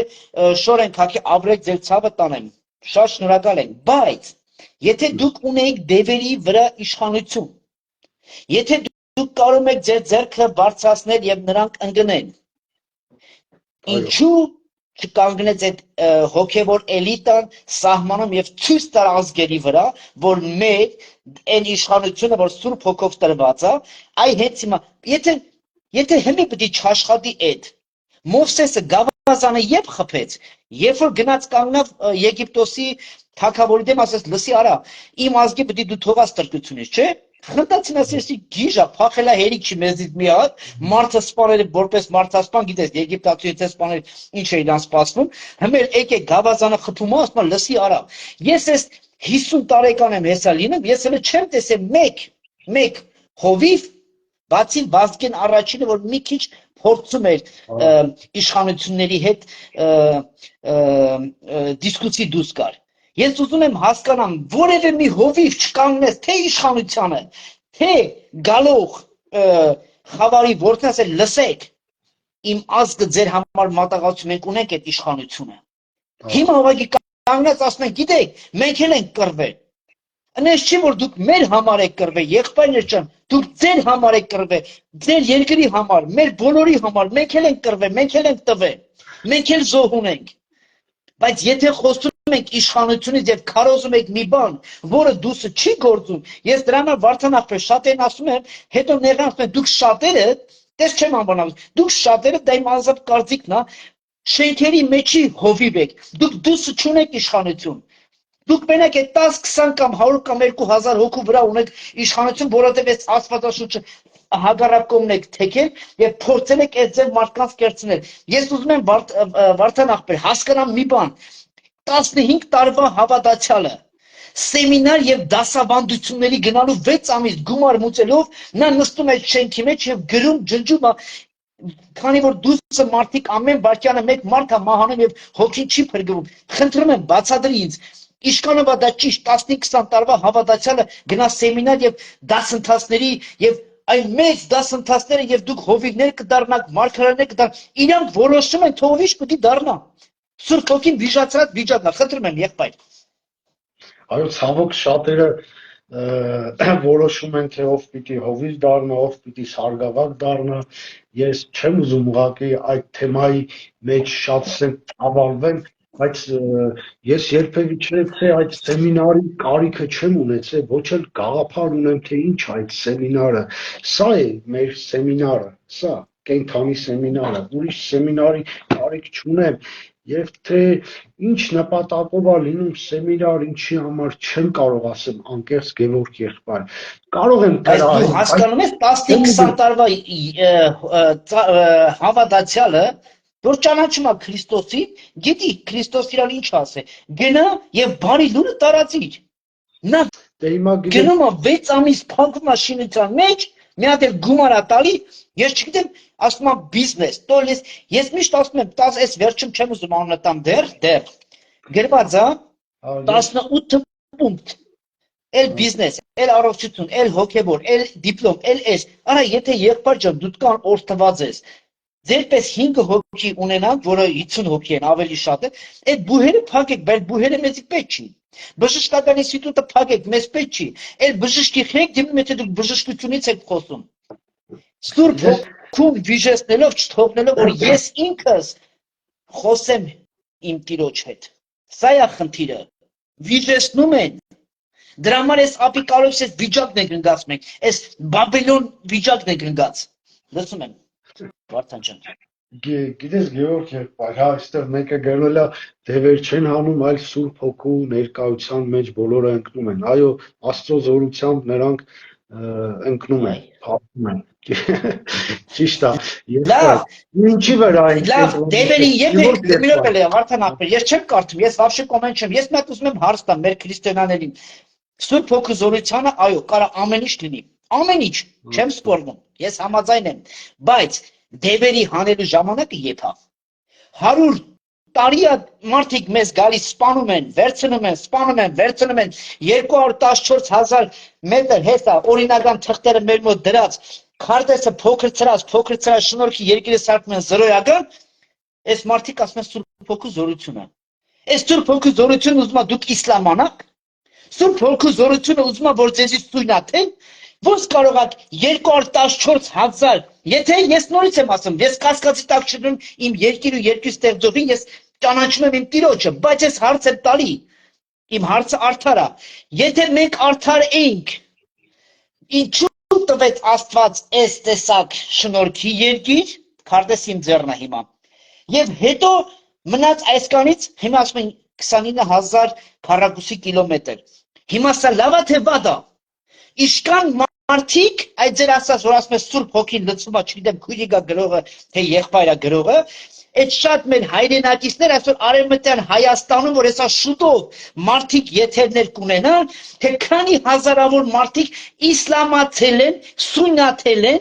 շոր ենք հակի ապրեք ձեր ցավը տանեմ։ Շատ շնորհակալ ենք, բայց եթե դուք ունեիք դևերի վրա իշխանություն, եթե դուք կարող եք ձեր ձեռքը բարձրացնել եւ նրանք ընկնեն, ինչու չկանգնեց այդ հոգևոր էլիտան սահմանում եւ ցույց տար ազգերի վրա, որ մեր այն իշխանությունը, որ Սուրբ Հոգով տրված է, այ հենց հիմա, եթե հիմա պետք է չաշխատի այդ Մովսեսը գավազանը երբ խփեց, երբ որ գնաց կանգնավ Եգիպտոսի թագավորի դեմ, ասես լսի արա, իմ ազգի պետք է դու թողած տրկությունից, չէ՞։ Խնդացին ասեցի գիժա, փախելա հերիք չի մեզից մի հատ, մարդը սպանել որպես մարդասպան, գիտես, Եգիպտացի եթե սպանել ինչ է իրան սպասվում, հիմա եկեք գավազանը խփում է, ասում լսի արա, ես ես 50 տարեկան եմ հեսա լինեմ, ես հələ չեմ տեսել մեկ հովիվ, բացի Վազգեն առաջինը, որ մի քիչ փորձում էր իշխանությունների հետ դիսկուսի դուրս գար։ Ես ուզում եմ հասկանամ, որևէ մի հովիվ չկանգնես թե իշխանությանը, թե գալող խավարի որդին ասել լսեք, իմ ազգը ձեր համար մատաղացում ենք ունենք այդ իշխանությունը։ Հիմա ուղղակի կանգնած ասում են, գիտեք, մենք էլ ենք կռվել։ Այնպես չի որ դուք մեր համար եք կռվել, եղբայրներ ջան, դուք ձեր համար եք կռվել, ձեր երկրի համար, մեր բոլորի համար, մենք էլ ենք կռվել, մենք էլ ենք տվել, մենք էլ զոհ ունենք։ Բայց եթե խոսում ենք իշխանությունից եւ քարոզում ենք մի բան, որը դուսը չի գործում, ես դրա համար Վարդան ախպեր շատերն ասում եմ, հետո ներն ասում են դուք շատերը, դες չեմ անվանում, դուք շատերը դա իմ ազատ կարծիքն է, շենքերի մեջի հովիվ եք, դուք դուսը չունեք իշխանություն։ Դուք մենակ է 10-20 կամ 100 կամ 2000 հոգու վրա ունեք իշխանություն, որովհետև այս աստվածաշունչը հագարակումն եք թեքել եւ փորձել եք այդ ձեր մարդկանց կերցնել։ Ես ուզում եմ Վարդան ախպեր հասկանամ մի բան։ 15 տարվա հավատացյալը սեմինար եւ դասավանդությունների գնալու 6 ամիս գումար մուծելով նա նստում է շենքի մեջ եւ գրում ջնջում քանի որ դուսը մարդիկ ամեն վարքյանը մեկ մարդ է մահանում եւ հոգին չի փրկվում։ Խնդրում եմ բացատրի ինձ Իշկանովա դա ճիշտ 15-20 տարվա հավատացյալը գնա սեմինար եւ դասընթացների եւ այն մեծ դասընթացները եւ դուք հովիվներ կդառնաք, մարգարեներ կդառնաք, իրանք որոշում են թե ովիշ պետք է դառնա։ Սուրբ ոգին վիճացրած վիճակն է, խնդրում եմ եղբայր։ Այո, ցավոք շատերը որոշում են թե ով պիտի հովիվ դառնա, ով պիտի սարգսակ դառնա։ Ես չեմ ուզում ուղղակի այդ թեմայի մեջ շատ ավալվեմ, բայց ես երբևիցե այդ սեմինարի կարիքը չեմ ունեցել, ոչ էլ գաղափար ունեմ թե ինչ այդ սեմինարը։ Սա է մեր սեմինարը, սա կենթանի սեմինարը, ուրիշ սեմինարի կարիք չունեմ։ Եվ թե ինչ նպատակով է լինում սեմինար, ինչի համար չեմ կարող ասեմ անկեղծ Գևորգ եղբայր։ Կարող եմ Բայց դու հասկանում ես 15-20 տարվա հավատացյալը, որ ճանաչում է Քրիստոսին, գիտի Քրիստոս իրան ինչ ասե, գնա եւ բարի լուրը տարածիր։ Նա գնում է 6 ամիս փակում է շինության մեջ, մի հատ էլ գումար է տալի, ես չգիտեմ, ասում եմ բիզնես, տոլես, ես միշտ ասում եմ, 10 այս վերջում չեմ ուզում անունը տամ դեռ, գրված է 18 պունկտ, էլ բիզնես, էլ առողջություն, էլ հոգևոր, էլ դիպլոմ, էլ էս, արա եթե եղբայր ջան դու կան օրթված ես, ձերպես 5 հոգի ունենանք, որը 50 հոգի են, ավելի շատ է, այդ բուհերը փակեք, բայց բուհերը մեզ պետք չի։ Բժշկական ինստիտուտը փակեք, մեզ պետք չի։ Այդ բժշկի խեք դիմում, եթե դուք բժշկությունից եք խոսում։ Սուրբ հոգում վիժեցնելով, չթողնելով, որ ես ինքս խոսեմ իմ տիրոջ հետ։ Սա է խնդիրը։ Վիժեցնում են։ Դրա համար այս ապիկալոպսիս այս վիճակն է գնաց մենք, այս Բաբելոն վիճակն է գնաց։ Լսում եմ, Վարդան ջան։ Գիտես Գևորգ եղբայր, հա, այստեղ մեկը գրել է դևեր չեն հանում, այլ Սուրբ Հոգու ներկայության մեջ բոլորը ընկնում են։ Այո, Աստծո զորությամբ նրանք ընկնում են, փախնում են։ Ճիշտ է։ Լավ, Ինչի վրա են լավ, դևերին երբ մի րոպե լավ, Վարդան ախպեր, ես չեմ կարդում, ես вообще կոմենտ չեմ, ես մի հատ ուզում եմ հարց տամ մեր քրիստոնյաներին։ Սուրբ Հոգու զորությունը, այո, կարա ամեն ինչ լինի։ Ամեն ինչ, չեմ սպորվում, ես համաձայն եմ, բայց դևերի հանելու ժամանակը երբ է։ 100 տարի է մարդիկ մեզ գալիս սպանում են, վերցնում են, սպանում են, վերցնում են 214,000 մետր հեսա օրինական թղթերը մեր մոտ դրած, քարտեզը փոքր ծրած շնորհքի երկիրը սարքում են զրոյական, այս մարդիկ ասում են Սուրբ Հոգու զորությունը։ Այս Սուրբ Հոգու զորությունը ուզում է դուք իսլամանաք, Սուրբ Հոգու զորությունը ուզում է որ ձեզից թույնաթեն, ոնց կարող եք 214,000, եթե ես նորից եմ ասում, ես կասկածի տակ չդնում իմ երկիր ու երկրի ստեղծողին, ես ճանաչում եմ իմ տիրոջը, բայց ես հարց եմ տալի, իմ հարցը արդար է, եթե մենք արդար էինք, ինչու տվեց Աստված այս տեսակ շնորհքի երկիր, քարտեզ իմ ձեռն է հիմա, եւ հետո մնաց այսքանից, հիմա ասում են 29,000 քառակուսի կիլոմետր, հիմա սա լավ է թե վատ է, իշքան մարդիկ, այդ ձեր ասած, որ ասում է Սուրբ Հոգին լցվում է, չգիտեմ, քույրիկա գրողը, թե եղբայրա գրողը, այդ շատ մեր հայրենակիցներ այսօր Արևմտյան Հայաստանում, որ հեսա շուտով մարդիկ եթերներ կունենան, թե քանի հազարավոր մարդիկ իսլամացել են, սուննաթել են,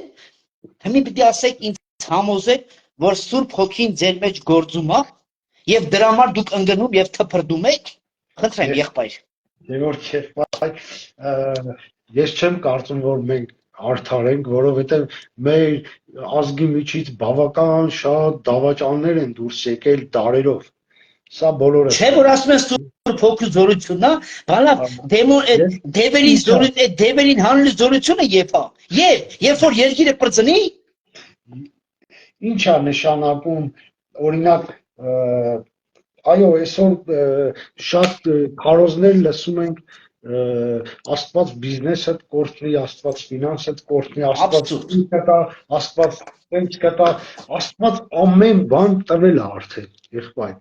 հիմա պիտի ասեք ինձ համոզեք, որ Սուրբ Հոգին ձեր մեջ գործում է, եւ դրա համար դուք ընկնում եւ թփրդում եք, խնդրեմ եղբայր։ Գևորգ եղբայր, ես չեմ կարծում, որ մենք արդար ենք, որովհետև մեր ազգի միջից բավական շատ դավաճաններ են դուրս եկել դարերով։ Սա բոլորը։ Չէ՞ որ ասում են Սուրբ Հոգու զորությունն է, բանալ դևերի զորություն, դևերին հանելու զորությունը երբ որ երկիրը պրծնի, ինչ է նշանակում, օրինակ, այո, այսօր շատ քարոզներ լսում ենք Աստված բիզնեսը կորցնի, Աստված ֆինանսը կորցնի, Աստված կտա, Աստված տենց կտա, Աստված ամեն բան տվել է արդեն, եղբայր։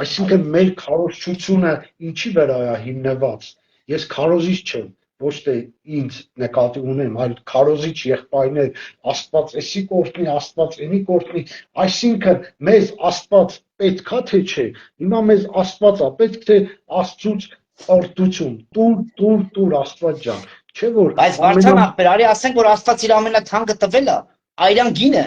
Այսինքն մեր քարոզչությունը ինչի վրա է հիմնված։ Ես քարոզիչ չեմ, ոչ թե ինձ նկատի ունեմ, այլ քարոզիչ եղբայրներ, Աստված էսի կորցնի, Աստված էնի կորցնի, այսինքն մեզ Աստված պետքա թե չէ։ Հիմա մեզ Աստված է, պետք թե Աստծուց օրդություն, տուր Աստված ջան, չէ որ։ Բայց Վարդան ախպեր, արի ասենք որ Աստված իր ամենաթանկը տվել է, այրան գինը։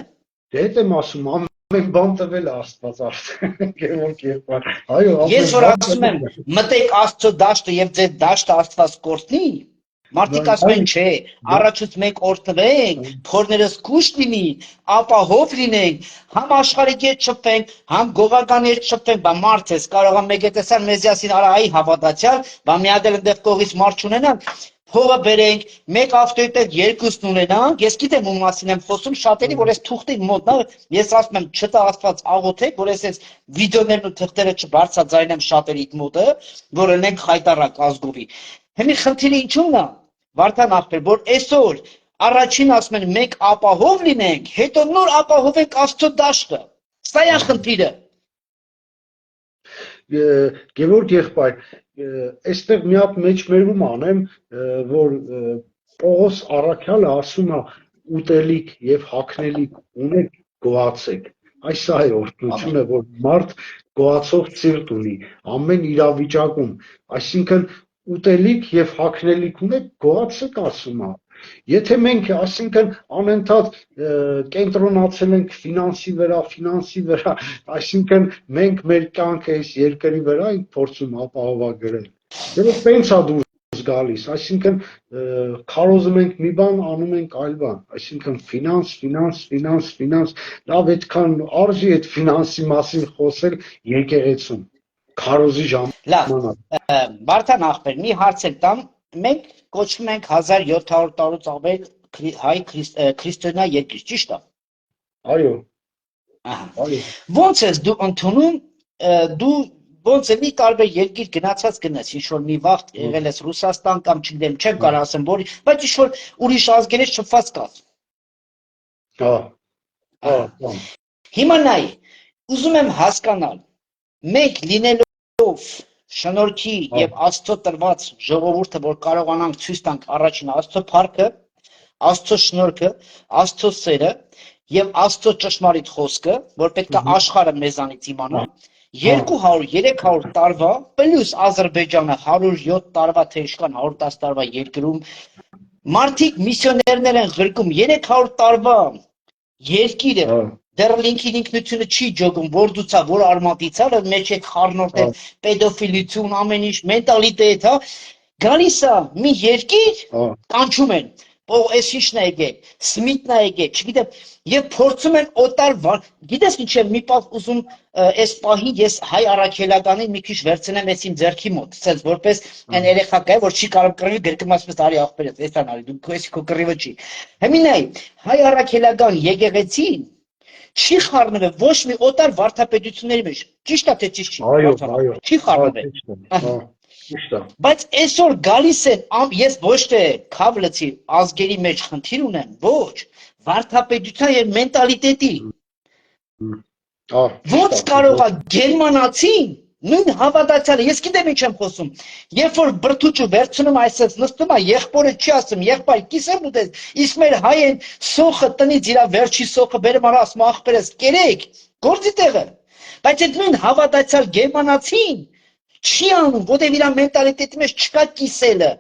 Դե հետ եմ ասում, ամեն բան տվել է Աստված արդեն, Գևորգ եղբայր։ Այո, ես որ ասում եմ, մտեք Աստծո դաշտը եւ ձեր դաշտը Աստված կորցնի, մարդիկ ասում են չէ, առաջուց մենք օրհնվենք, փորներս կուշ լինի, ապահով լինենք, համ աշխարհի հետ շփվենք, համ գողականի հետ շփվենք, բա մարդ ես կարող է մեկ տեսան մեզի ասին արա այ հավատացյալ, բա մի հատ էլ այնտեղ կողից մարդ չունենանք, փողը բերենք, մեկ ավտոյտեղ երկուսն ունենանք, ես գիտեմ ում մասին եմ խոսում, շատերի որ ես թուղթի մոտ, ես ասում եմ չտա Աստված աղոթեք, որ ես վիդեոներն ու թղթերը չբարձրաձայնեմ շատերի մոտը, որ լինենք խայտարակ ազգովի։ Հիմի խնդիրը ինչու՞մն է, Վարդան ախպեր, որ այսօր առաջին ասում են մենք ապահով լինենք, հետո նոր ապահովենք Աստծո դաշտը։ Սա է խնդիրը։ Գևորգ եղբայր, այստեղ մի հատ մեջբերում անեմ, որ Պողոս առաքյալը ասում է ուտելիք եւ հագնելիք ունեք, գոհացեք։ Այս է օրհնությունը, որ մարդ գոհացող սիրտ ունի ամեն իրավիճակում, այսինքն ուտելիք եւ հագնելիք ունեք, գոհացեք ասում է։ Եթե մենք այսինքն անընդհատ կենտրոնացել ենք ֆինանսի վրա, այսինքն մենք մեր կյանքը այս երկրի վրա ենք փորձում ապահովագրել։ Դեռ տենց է դուրս դուրս գալիս, այսինքն քարոզում ենք մի բան, անում ենք այլ բան, այսինքն ֆինանս, լավ այդքան արժի այդ ֆինանսի մասին խոսել եկեղեցում, քարոզի Լավ, ժամանակ։ Վարդան ախպեր, մի հարց էլ տամ, մենք կոչվում ենք 1700 տարուց ավել հայ քրիստոնյա երկիր, ճիշտ է։ Այո, Ահա։ այո։ Ոնց ես դու ընդունում, դու ոնց է մի տարբեր երկիր գնացած գնաց, ինչ որ մի վաղ եղել ես Ռուսաստան կամ չգիտեմ, չեմ կարող ասեմ, որ, բայց ինչ որ ուրիշ ազգեր ես շփված կաց։ Հա։ Հիմա նայ, ուզում եմ հասկանալ, մենք լինելով շնորհքի եւ Աստծո տրված ժողովուրդը, որ կարողանանք ցույց տանք առաջին Աստծո փառքը, Աստծո շնորհքը, Աստծո սերը եւ Աստծո ճշմարիտ խոսքը, որ պետք է աշխարհը մեզանից իմանա, 200-300 տարվա պլյուս Ադրբեջանը 107 տարվա թե իշքան 110 տարվա երկրում մարդիկ միսիոներներ են ղրկում 300 տարվա երկիրը դեռ լինքին ինքնությունը չի ջոգում, որ դուցա, որ արմատիցա, մեջ այդ խառնորդ պետոֆիլություն, ամեն ինչ, մենտալիտետ, հա, գալիս է մի երկիր, կանչում են, այս ինչն է եկել, Սմիթն է եկել, չգիտեմ, եւ փորձում են օտար, գիտես ինչ եմ մի պահ ուզում այս պահին ես հայ առաքելականին մի քիչ վերցնեմ այս իմ ձեռքի մոտ, ասես որպես այն երեխա կա, որ չի կարող կռվի, գրկում ասես արի ախպերս, էստան արի, դու քո կռիվը չի։ Հիմա հայ առաքելական եկեղեցին չի խառնվել ոչ մի օտար վարդապետությունների մեջ, ճիշտ է թե ճիշտ չի, չի խառնվել։ Բայց այսօր գալիս են, ես ոչ թե քավ լցի ազգերի մեջ խնդիր ունեմ, ոչ, վարդապետության եւ մենտալիտետի։ Ոնց կարող է գերմանացին նույն հավատացյալը, ես գիտեմ ինչ եմ խոսում, երբ որ բրդուճը վերցնում այսպես նստում է, եղբորը չի ասում, եղբայր կիսեմ ուտես, իսկ մեր հայ են սոխը տնից իրա վերջի սոխը բերում արա ասում ախպերս կերեք, գործի տեղը, բայց այդ նույն հավատացյալ գերմանացին չի անում, որտեղ իր մենտալիտետի մեջ չկա կիսելը,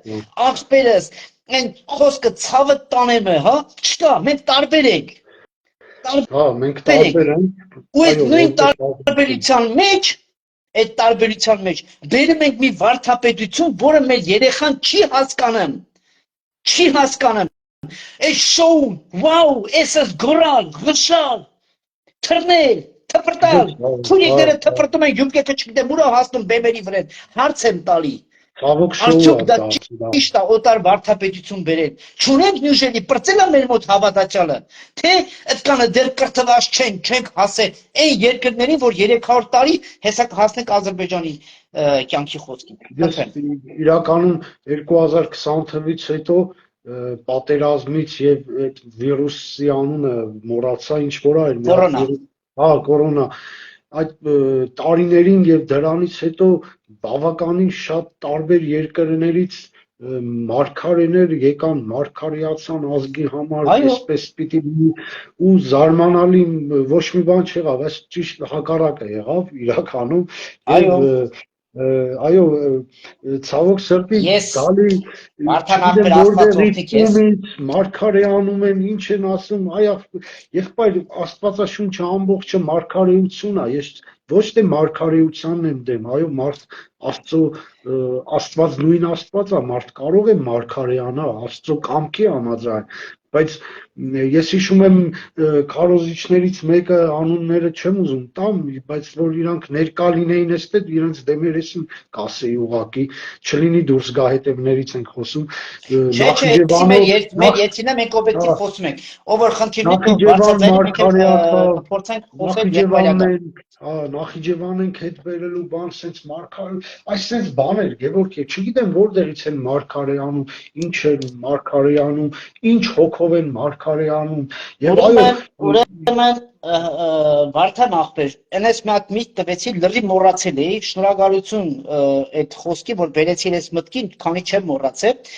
ախպերս, այն խոսքը ցավը տանեմ է, հա, չկա, մենք տարբեր ենք։ Հա, մենք տարբեր ենք։ Ու այդ նույն տարբերության մեջ այդ տարբերության մեջ բերում ենք մի վարդապետություն, որը մեր երեխան չի հասկանում։ Այս շոուն, վաու, էսս գորալ, ղշալ, թռնել, թփրտալ, քույրիկները թփրտում են յումկեքը չգիտեմ ուրա հասնում բեմերի վրա, հարց եմ տալի։ Արդյոք դա ճիշտ է օտար վարդապետություն բերել։ Չունենք նյուժելի պրծել է մեր մոտ հավատացյալը, թե այդքանը դեռ կրթված չենք հասել այն երկրներին, որ 300 տարի հեսա կհասնենք Ադրբեջանի կյանքի խոսքին։ Իրականում 2020 թվականից հետո պատերազմից եւ այդ վիրուսի անունը մոռացա ինչ որ այլ կորոնա այդ տարիներին եւ դրանից հետո բավականին շատ տարբեր երկրներից մարգարեներ եկան, մարգարեացան ազգի համար, այսպես պիտի ու զարմանալի ոչ մի բան չեղավ, այս ճիշտ հակառակը եղավ իրականում եւ այո, ցավոք սրտի գալի մարգարե անում են, ինչ են ասում, եղբայր Աստվածաշունչը ամբողջը մարգարեություն է, ես ոչ թե մարգարեությանն եմ դեմ, այո, Աստված նույն Աստված է, մարդ կարող է մարգարեանալ, Աստծո կամքի համաձայն, բայց ես հիշում եմ քարոզիչներից մեկը անունները չեմ ուզում տամ, բայց որ իրանք ներկա լինեին այստեղ, իրենց դեմերեսին կասեի ուղակի, չլինի դուրս գա հետևներից ենք խոսում։ Մեր եթինը մենք օբյեկտիվ խոսում ենք, ով որ խնդիրներ փորձենք խոսել եղբայրական։ Նախիջևան ենք հետ բերելու բան, սենց մարգարե, այս սենց բաներ, Գևորգ, չգիտեմ որտեղից են մարգարե անում, ինչ են մարգարե անում, ինչ հոգով են մարգարե անում, եւ այո, ուրեմն Վարդան ախպեր, այնպես մի հատ միտք տվեցի, լրի մոռացել էի, շնորհակալություն այդ խոսքի, որ բերեցի ես մտքին, քանի չեմ մոռացել։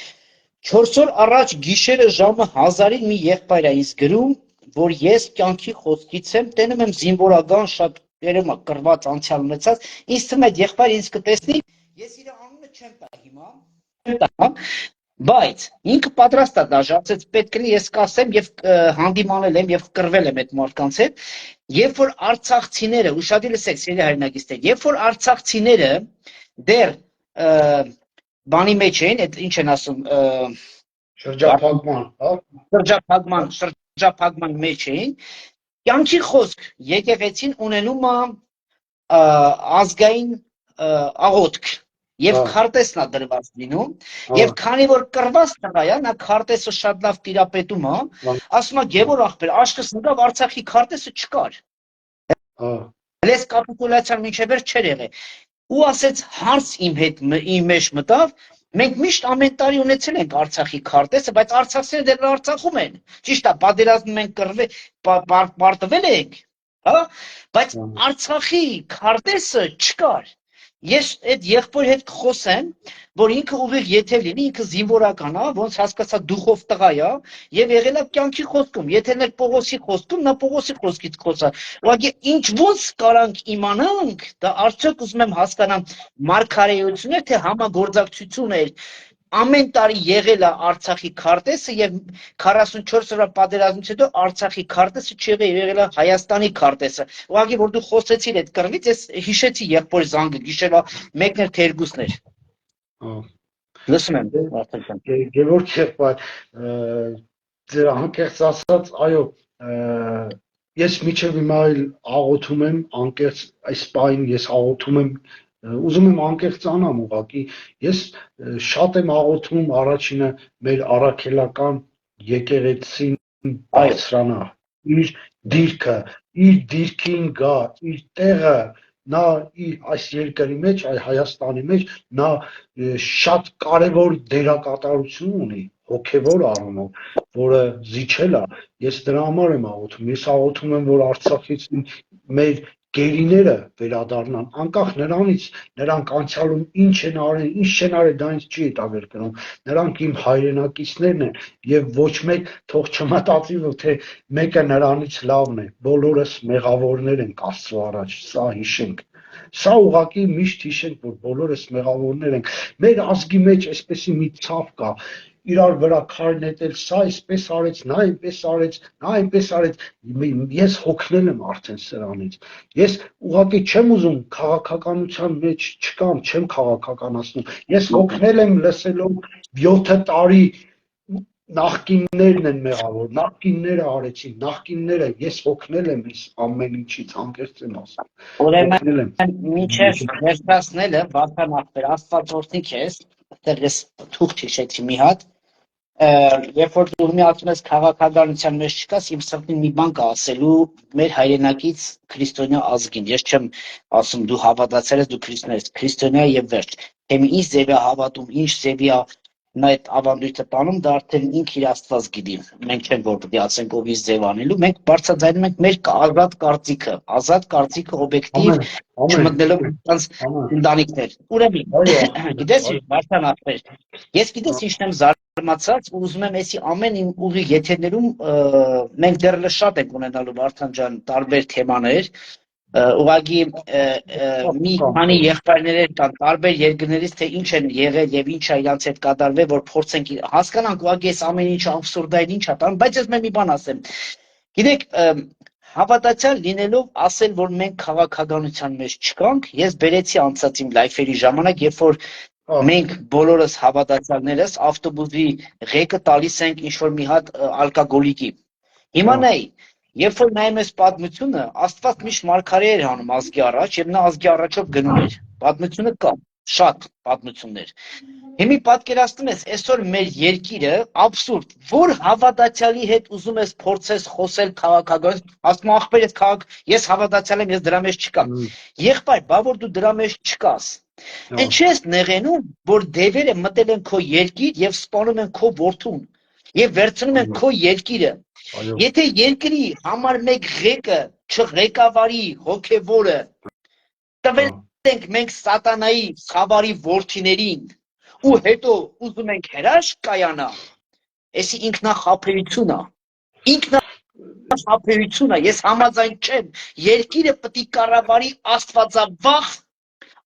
4 օր առաջ գիշերը ժամը 1000-ին մի եղբայր է ինձ գրում, որ ես կյանքի խոսքից եմ, տենում եմ զինվորական շատ երեմա կրված անցյալ ունեցած, ինձ թվում է այդ եղբայրը ինձ կտեսնի, ես իր անունը չեմ տա հիմա, բայց ինքը պատրաստ է դաժե, ասեց պետք է ես կասեմ եւ հանդիմանել եմ եւ կռվել եմ այդ մարդկանց հետ, երբ որ արցախցիները, ուշադիր լսեք, սիրելի հայրենակիցներ, երբ որ արցախցիները դեռ բանի մեջ էին, այդ ինչ են ասում, Շրջափակման, հա։ շրջափակման մեջ էին, կյանքի խոսք եկեղեցին ունենում է ազգային աղոթք եւ քարտեսն է դրված լինում եւ քանի որ կռված տղա է, նա քարտեսը շատ լավ տիրապետում է, ասում է Գևոր ախպեր, աշխս նկավ Արցախի քարտեսը չկար։ Հենց կապիտուլյացիան մինչև վերջ չէր եղել։ Ու ասեց հարց իմ մեջ մտավ, մենք միշտ ամեն տարի ունեցել ենք Արցախի քարտեսը, բայց արցախցիները դեռ Արցախում են։ Ճիշտ է, պատերազմում ենք պարտվել ենք, հա, բայց Արցախի քարտեսը չկար։ Ես այդ եղբոր հետ կխոսեմ, որ ինքը ուղիղ եթե լինի, ինքը զինվորական է, ոնց հասկացա դուխով տղա է, եւ եղել է կյանքի խոսքում, եթե ներ Պողոսի խոսքում, նա Պողոսի խոսքից խոսա։ Ուղղակի ինչ ոնց կարանք իմանանք, դա արդյոք ուզում եմ հասկանամ մարգարեություն է, թե համագործակցություն է, ամեն տարի եղել է Արցախի քարտեսը եւ 44 օրվա պատերազմից հետո Արցախի քարտեսը չեղել, եղել է Հայաստանի քարտեսը։ Ուղղակի որ դու խոսեցիր այդ կռվից, ես հիշեցի եղբոր զանգը, գիշերվա մեկն էր թե երկուսն էր։ Լսում եմ, Վարդան։ Գևորգ եղբայր, ձեր անկեղծ ասած, այո, ես միջև հիմա աղոթում եմ, անկեղծ այս պահին ես աղոթում եմ, ուզում եմ անկեղծ անամ ուղղակի, ես շատ եմ աղոթում առաջինը մեր առաքելական եկեղեցին բարձրանա, իր դիրքին գա, իր տեղը, նա այս երկրի մեջ, այ Հայաստանի մեջ, նա շատ կարևոր դերակատարություն ունի, հոգևոր առումով, որը զիջել է, ես դրա համար եմ աղոթում, ես աղոթում եմ, որ Արցախից մեր գերիները վերադառնան, անկախ նրանից, նրանք անցյալում ինչ են արել, ինչ չեն արել, դա ինձ չի հետաքրքրում, նրանք իմ հայրենակիցներն են եւ ոչ մեկ թող չմտածի, թե մեկը նրանից լավն է, բոլորս մեղավորներ ենք Աստծո առաջ, սա հիշենք։ Սա ուղղակի միշտ հիշենք, որ բոլորս մեղավորներ ենք։ Մեր ազգի մեջ այսպեսի մի ցավ կա, իրար վրա քար նետել, սա այսպես արեց, նա այնպես արեց, նա այնպես արեց, ես հոգնել եմ արդեն սրանից։ Ես ուղղակի չեմ ուզում քաղաքականության մեջ չկամ, չեմ քաղաքականացնում։ Ես հոգնել եմ լսելով 7 տարի նախկիններն են մեղավոր, նախկինները արեցին, նախկինները, ես հոգնել եմ այս ամեն ինչից, անկեղծ եմ ասում։ Ուրեմն մինչև վերջացնելը, Վարդան ախպեր, Աստված օրհնի քեզ, այդտեղ ես թուղթ հիշեցի մի հատ, երբ որ դու մի ասում ես քաղաքականության մեջ չկաս, իմ սրտին մի բան կա ասելու մեր հայրենակից քրիստոնյա ազգին, ես չեմ ասում դու հավատացել ես, դու քրիստոնյա ես, քրիստոնյա եւ վերջ, թե ինչ ձև է հավատում, ինչ ձև է նա այդ ավանդույթը տանում, դա արդեն ինքը իր Աստված գիտի, մենք չենք որ պետք է ասենք ով ինչ ձև անելու, մենք բարձրաձայնում ենք մեր ազատ կարծիքը օբյեկտիվ չմտնելով այնց ընտանիքներ։ Ուրեմն, գիտես, Վարդան ախպեր, ես գիտես ինչն եմ զարմացած ու ուզում եմ էսի ամեն իմ ուղիղ եթերներում մենք դեռ շատ ենք ունենալու Վարդան ջան տարբեր թեմաներ, ուղղակի մի քանի եղբայրներ կան տարբեր երկրներից թե ինչ են եղել եւ ինչ է իրանց հետ կատարվել, որ փորձենք հասկանանք ուղղակի այս ամեն ինչը աբսուրդային ինչ է տանում, բայց ես մի բան ասեմ։ Գիտեք, հավատացյալ լինելով ասել, որ մենք քաղաքականության մեջ չկանք, ես բերեցի անցած իմ լայֆերի ժամանակ, երբ որ մենք բոլորս հավատացյալներս ավտոբուսի ղեկը տալիս ենք ինչ-որ մի հատ ալկոգոլիկի։ Հիմա նայ, երբ որ նայում ես պատմությունը, Աստված միշտ մարգարե էր հանում ազգի առաջ եւ նա ազգի առաջով գնում էր։ Պատմությունը կա, շատ պատմություններ։ Հիմի պատկերացնում ես, այսօր մեր երկիրը աբսուրդ, որ հավատացյալի հետ ուզում ես փորձես խոսել քաղաքական, ասում ախպեր ես հավատացյալ եմ, ես դրա մեջ չկամ։ Եղբայր, բա որ դու դրա մեջ չկաս։ Ինչի՞ ես նեղենում, որ դևերը մտել են քո երկիր եւ սպանում են քո որդուն եւ վերցնում են քո երկիրը։ Եթե երկրի համար մեկ ղեկը չղեկավարի հոգևորը, տվել ենք մենք սատանայի խավարի որդիներին ու հետո ուզում ենք հրաշք կայանա, էսի ինքնախաբեություն է, ինքնախաբեություն է, ես համաձայն չեմ, երկիրը պետք է կառավարի աստվածավախ,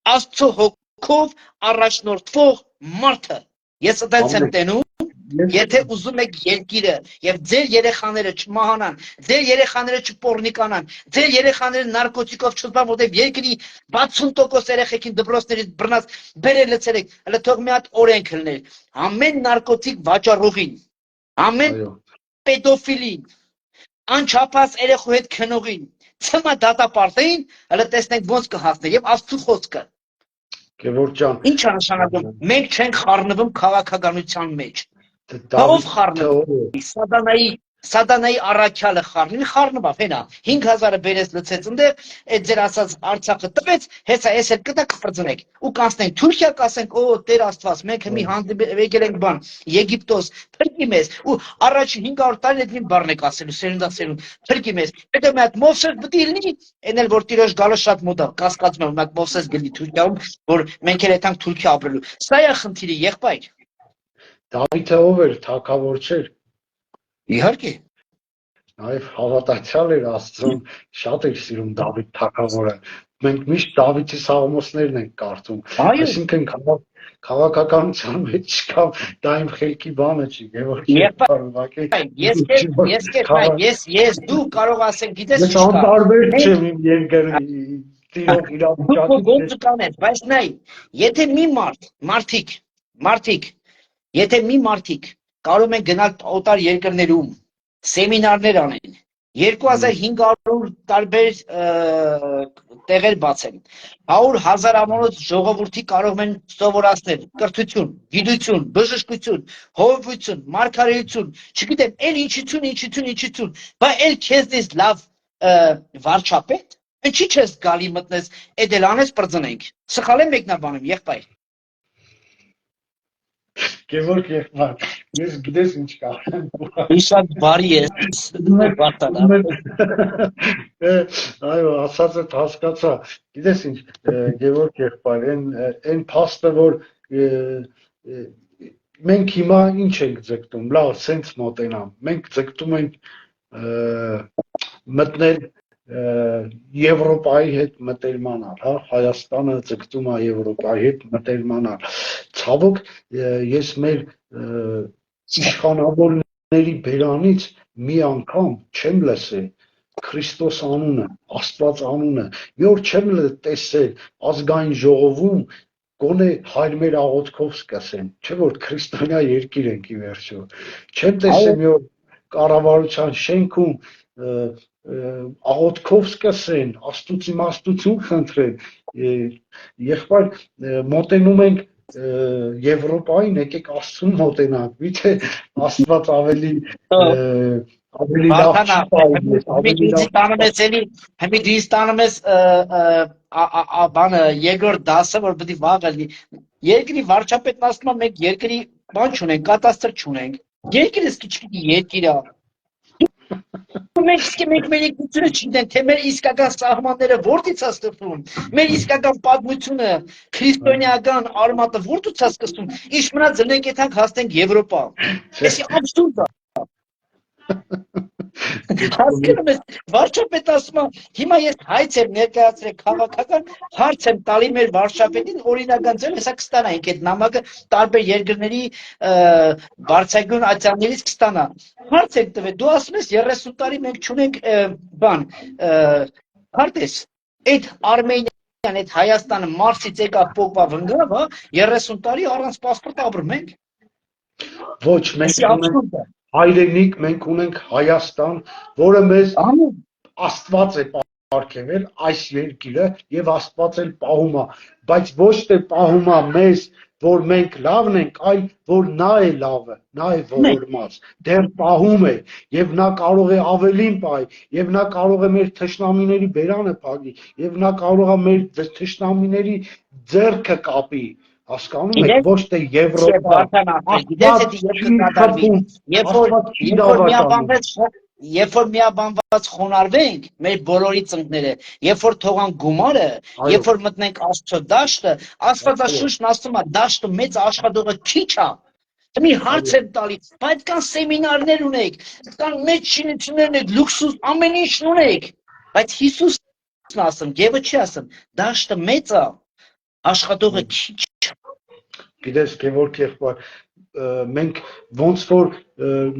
Աստծո հոգով առաջնորդվող մարդը, ես այդպես եմ տենում, Եթե ուզում եք երկիրը եւ ձեր երեխաները չմահանան, ձեր երեխաները չպոռնիկանան, ձեր երեխաները նարկոտիկով չզբաղվեն, որտեղ երկրի 60% երեխեքին դպրոցներից բռնած բերել լցել եք, հələ թող մի հատ օրենք լիներ։ Ամեն նարկոտիկ վաճառողին, ամեն Այո, պետոֆիլին, անչափած երեխու հետ քնողին, ցմա դատապարտեին, հələ տեսնենք ոնց կհասներ եւ Աստծո խոսքը։ Գևորգ ջան, Ինչ է նշանակում։ Մենք չենք խառնվում քաղաքականության մեջ։ Ով Դավիթը խառնվի, սատանայի առաքյալը խառնվա, հենա, 5000-ը բերես լցեց ընդեղ, այդ ձեր ասած Արցախը տվեց, հեսա էս էլ կտա կպրծնեք, ու կանցնենք Թուրքիա, կասենք, օ, Տեր Աստված, մենք մի եկել ենք բան, Եգիպտոս, փրկի մեզ, ու առաջին 500 տարին այդ մի բառն եք ասելու, սերնդասերունդ, փրկի մեզ, հետո մի հատ Մովսես պիտի լինի, այն էլ որ Տիրոջ գալը շատ մոտ է, կասկածում եմ, մի հատ Մովսես գլի Թուրքիայում, որ մենք էլ այդքան Թուրքիա ապրելու, սա է խնդիրը, եղբայր։ Դավիթը ով էր, թագավոր չէր։ Իհարկե։ Նաև հավատացյալ էր Աստծուն, շատ էր սիրում Դավիթ թագավորը։ Մենք միշտ Դավիթի սաղմոսներն ենք կարդում։ Այո, Այսինքն քաղաքականության մեջ չկա, դա իմ խելքի բանը չի, Գևորգ եղբայր, ուղղակի ես դու կարող ասենք, գիտես ես ինչ կա։ անտարբեր Մենք չեմ իմ երկրի տիրող դու քո իրավիճակից։ գործը կանես, բայց նայ, եթե մի մարդիկ, եթե մի մարդիկ կարող են գնալ օտար երկրներում, սեմինարներ անեն, 2500 տարբեր տեղեր բացեն, 100,000 անոնց ժողովրդի կարող են սովորացնել կրթություն, գիտություն, բժշկություն, հովվություն, մարգարեություն, չգիտեմ, էլ ինչություն, բայց էլ քեզնից լավ վարչապետ, ինչի՞ չես գալի մտնես, էդ էլ անես պրծնենք, սխալ եմ մեկնաբանում, եղբայր։ Գևորգ եղբայր, ես գիտես ինչ կարեմ։ Շատ բարի ես, Վարդան։ Այո, ասածդ հասկացա։ Գիտես ինչ, Գևորգ եղբայր, այն փաստը, որ մենք հիմա ինչ ենք ձգտում, լավ, սենց մոտենամ։ Մենք ձգտում ենք մտնել Եվրոպայի հետ մտերմանալ, հա, Հայաստանը ձգտում է Եվրոպայի հետ մտերմանալ։ Ցավոք, ես մեր իշխանավորների բերանից մի անգամ չեմ լսել Քրիստոս անունը, Աստված անունը, մի օր չեմ տեսել ազգային ժողովում գոնե հայր մեր աղոթքով սկսեն, չէ՞ որ քրիստոնյա երկիր ենք ի վերջո։ Չեմ տեսել մի օր կառավարության շենքում աղոթքով սկսեն, Աստծուց իմաստություն խնդրեն, եղբայր մոտենում ենք Եվրոպային, եկեք Աստծուն մոտենանք, միթե Աստված ավելի լավ չի պահի, ավելի լավ։ Հիմի դու ստանում ես բանը երկրորդ դասը, որ պետք է վաղ լինի։ Երկրի վարչապետն ասում է մենք երկրի բան չունենք, կատաստր չունենք։ Երկիրը սկիչքի երկիր է։ Մենք մեր երկրությունը չգիտենք, թե մեր իսկական սահմանները որտից է ստեղծվում, մեր իսկական պատմությունը, քրիստոնեական արմատը որտից է սկսվում, ինչ մնաց դնենք եթանք հասնենք Եվրոպա։ Էսի абսուրդ է։ Հասկանում ես, վարչապետը ասում է, հիմա ես հայց եմ ներկայացրել քաղաքական, հարց եմ տալի մեր վարչապետին, օրինական ձև, հեսա կստանայինք այդ նամակը տարբեր երկրների բարձրագույն ատյաններից կստանա։ Հարց եք տվել, դու ասում ես 30 տարի մենք չունենք բան, հարտես, այդ Արմենիան, այդ Հայաստանը Մարսից եկավ պոկվավ ընկավ, 30 տարի առանց պասպորտ ապրում ենք։ Ոչ, մենք ունենք հայրենիք, մենք ունենք Հայաստան, որը մեզ Աստված է պարգևել այս երկիրը եւ Աստված էլ պահում է, բայց ոչ թե պահում է մեզ, որ մենք լավն ենք, այլ որ նա է լավը, նա է ողորմած, դեռ պահում է եւ նա կարող է ավելին պահի, եւ նա կարող է մեր թշնամիների բերանը փակի, եւ նա կարող է մեր թշնամիների ձեռքը կապի, հասկանում եք, ոչ թե Եվրոպա, երբ որ միաբանված խոնարհվենք, մեր բոլորի ծնկները, երբ որ թողանք գումարը, երբ որ մտնենք Աստծո դաշտը, Աստվածաշունչն ասում է, դաշտը մեծ աշխատողը քիչ է։ Մի հարց եմ տալի, բայց կան սեմինարներ ունեք, կան մեծ շինություններ ունեք, լուքսուս, ամեն ինչ ունեք, բայց Հիսուսն ասում, Եվը չի ասում, դաշտը մեծ է, աշխատողը քիչ։ Գիտես, Գևորգ եղբայր, մենք ոնց որ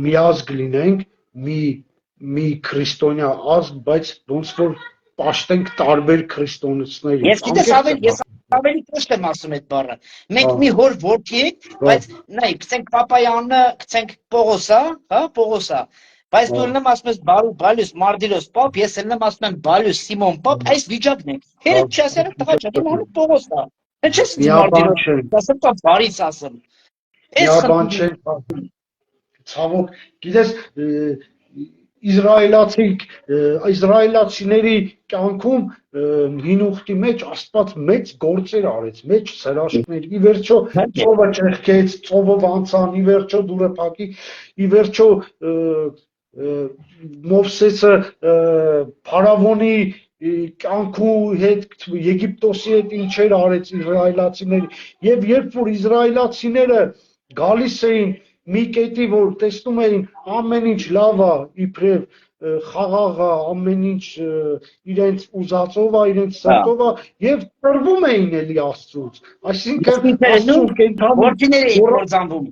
միազգ լինենք, մի քրիստոնյա ազգ, բայց ոնց որ պաշտենք տարբեր քրիստոնեությունների։ Ես գիտես ավելի ճիշտ եմ ասում այդ բառը։ Մենք Հա։ մի հոր որդի ենք, բայց նայ, գցենք Պապայի անունը, գցենք Պողոսա, հա, Պողոսա։ Բայց դու ելնեմ ասում ես Բալյուս Մարդիրոս Պապ, ես ելնեմ ասում եմ Բալյուս Սիմոն Պապ, այս վիճակն է։ Հերիք չի ասել տղա ջան, իմ անունը Պողոսա։ Ինչ ես Մարդիրոս, ասեմ տա բարից ասեմ։ Այս խնդիրը ցավոք, գիտես, իսրայելացիների կյանքում հին ուխտի մեջ Աստված մեծ գործեր արեց, մեծ հրաշքներ, ի վերջո ծովը ճեղքեց, ծովով անցան, ի վերջո դուրը փակի, ի վերջո Մովսեսը փարավոնի կյանքու հետ Եգիպտոսի հետ ինչեր արեց իսրայելացիների, եւ երբ որ իսրայելացիները գալիս էին մի կետի, որ տեսնում էին ամեն ինչ լավ է, իբրև խաղաղ է, ամեն ինչ իրենց ուզածով է, իրենց սրտով է եւ տրվում էին էլի Աստծուց, այսինքն Աստծուն կենթանի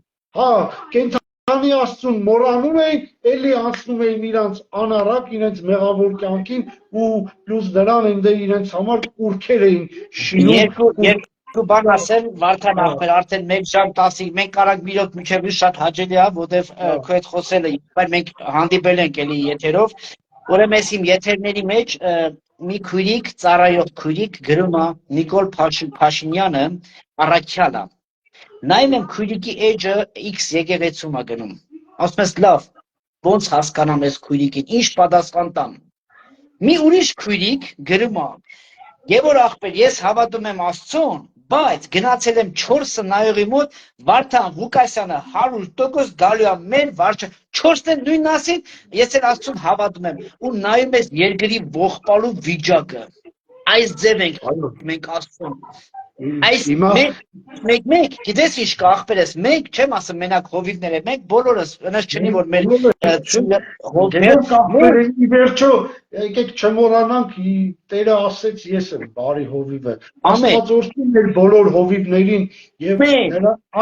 հա, կենթանի Աստծուն մոռանում էին, էլի անցնում էին իրանց անառակ, իրենց մեղավոր կյանքին ու պլյուս դրան այնտեղ իրենց համար կուրքեր էին շինում Դու բան ասել Վարդան ախպեր արդեն 1 ժամ 10 մենք կարանք մի րոպե միջև շատ հաճելի է որտեվ քո հետ խոսելը բայց մենք հանդիպել ենք էլի եթերով ուրեմն ես իմ եթերների մեջ մի քույրիկ ծառայող քույրիկ գրում է Նիկոլ Փաշինյանը առաքյալը նայում եմ քույրիկի էջը X եկեղեցում է գնում ասում ես լավ ոնց հասկանամ ես քույրիկին ինչ պատասխան տամ մի ուրիշ քույրիկ գրում է Գևոր ախպեր ես հավատում եմ Աստծուն բայց գնացել եմ 4 նայողի մոտ Վարդան Ղուկասյանը 100% գալու է մեր վարչը 4-ն էլ նույնն ասին ես էլ Աստծուն հավատում եմ ու նայում ես երկրի ողբալու վիճակը այս ձև մենք Աստծուն այս մեկ գիտես ինչ կա ախպերս մենք չեմ ասում մենակ հովիվները մենք բոլորս այնպես չնի որ մեր ի վերջո եկեք չմոռանանք Տերը ասեց ես եմ բարի հովիվը Աստված օրհնում էր բոլոր հովիվներին եւ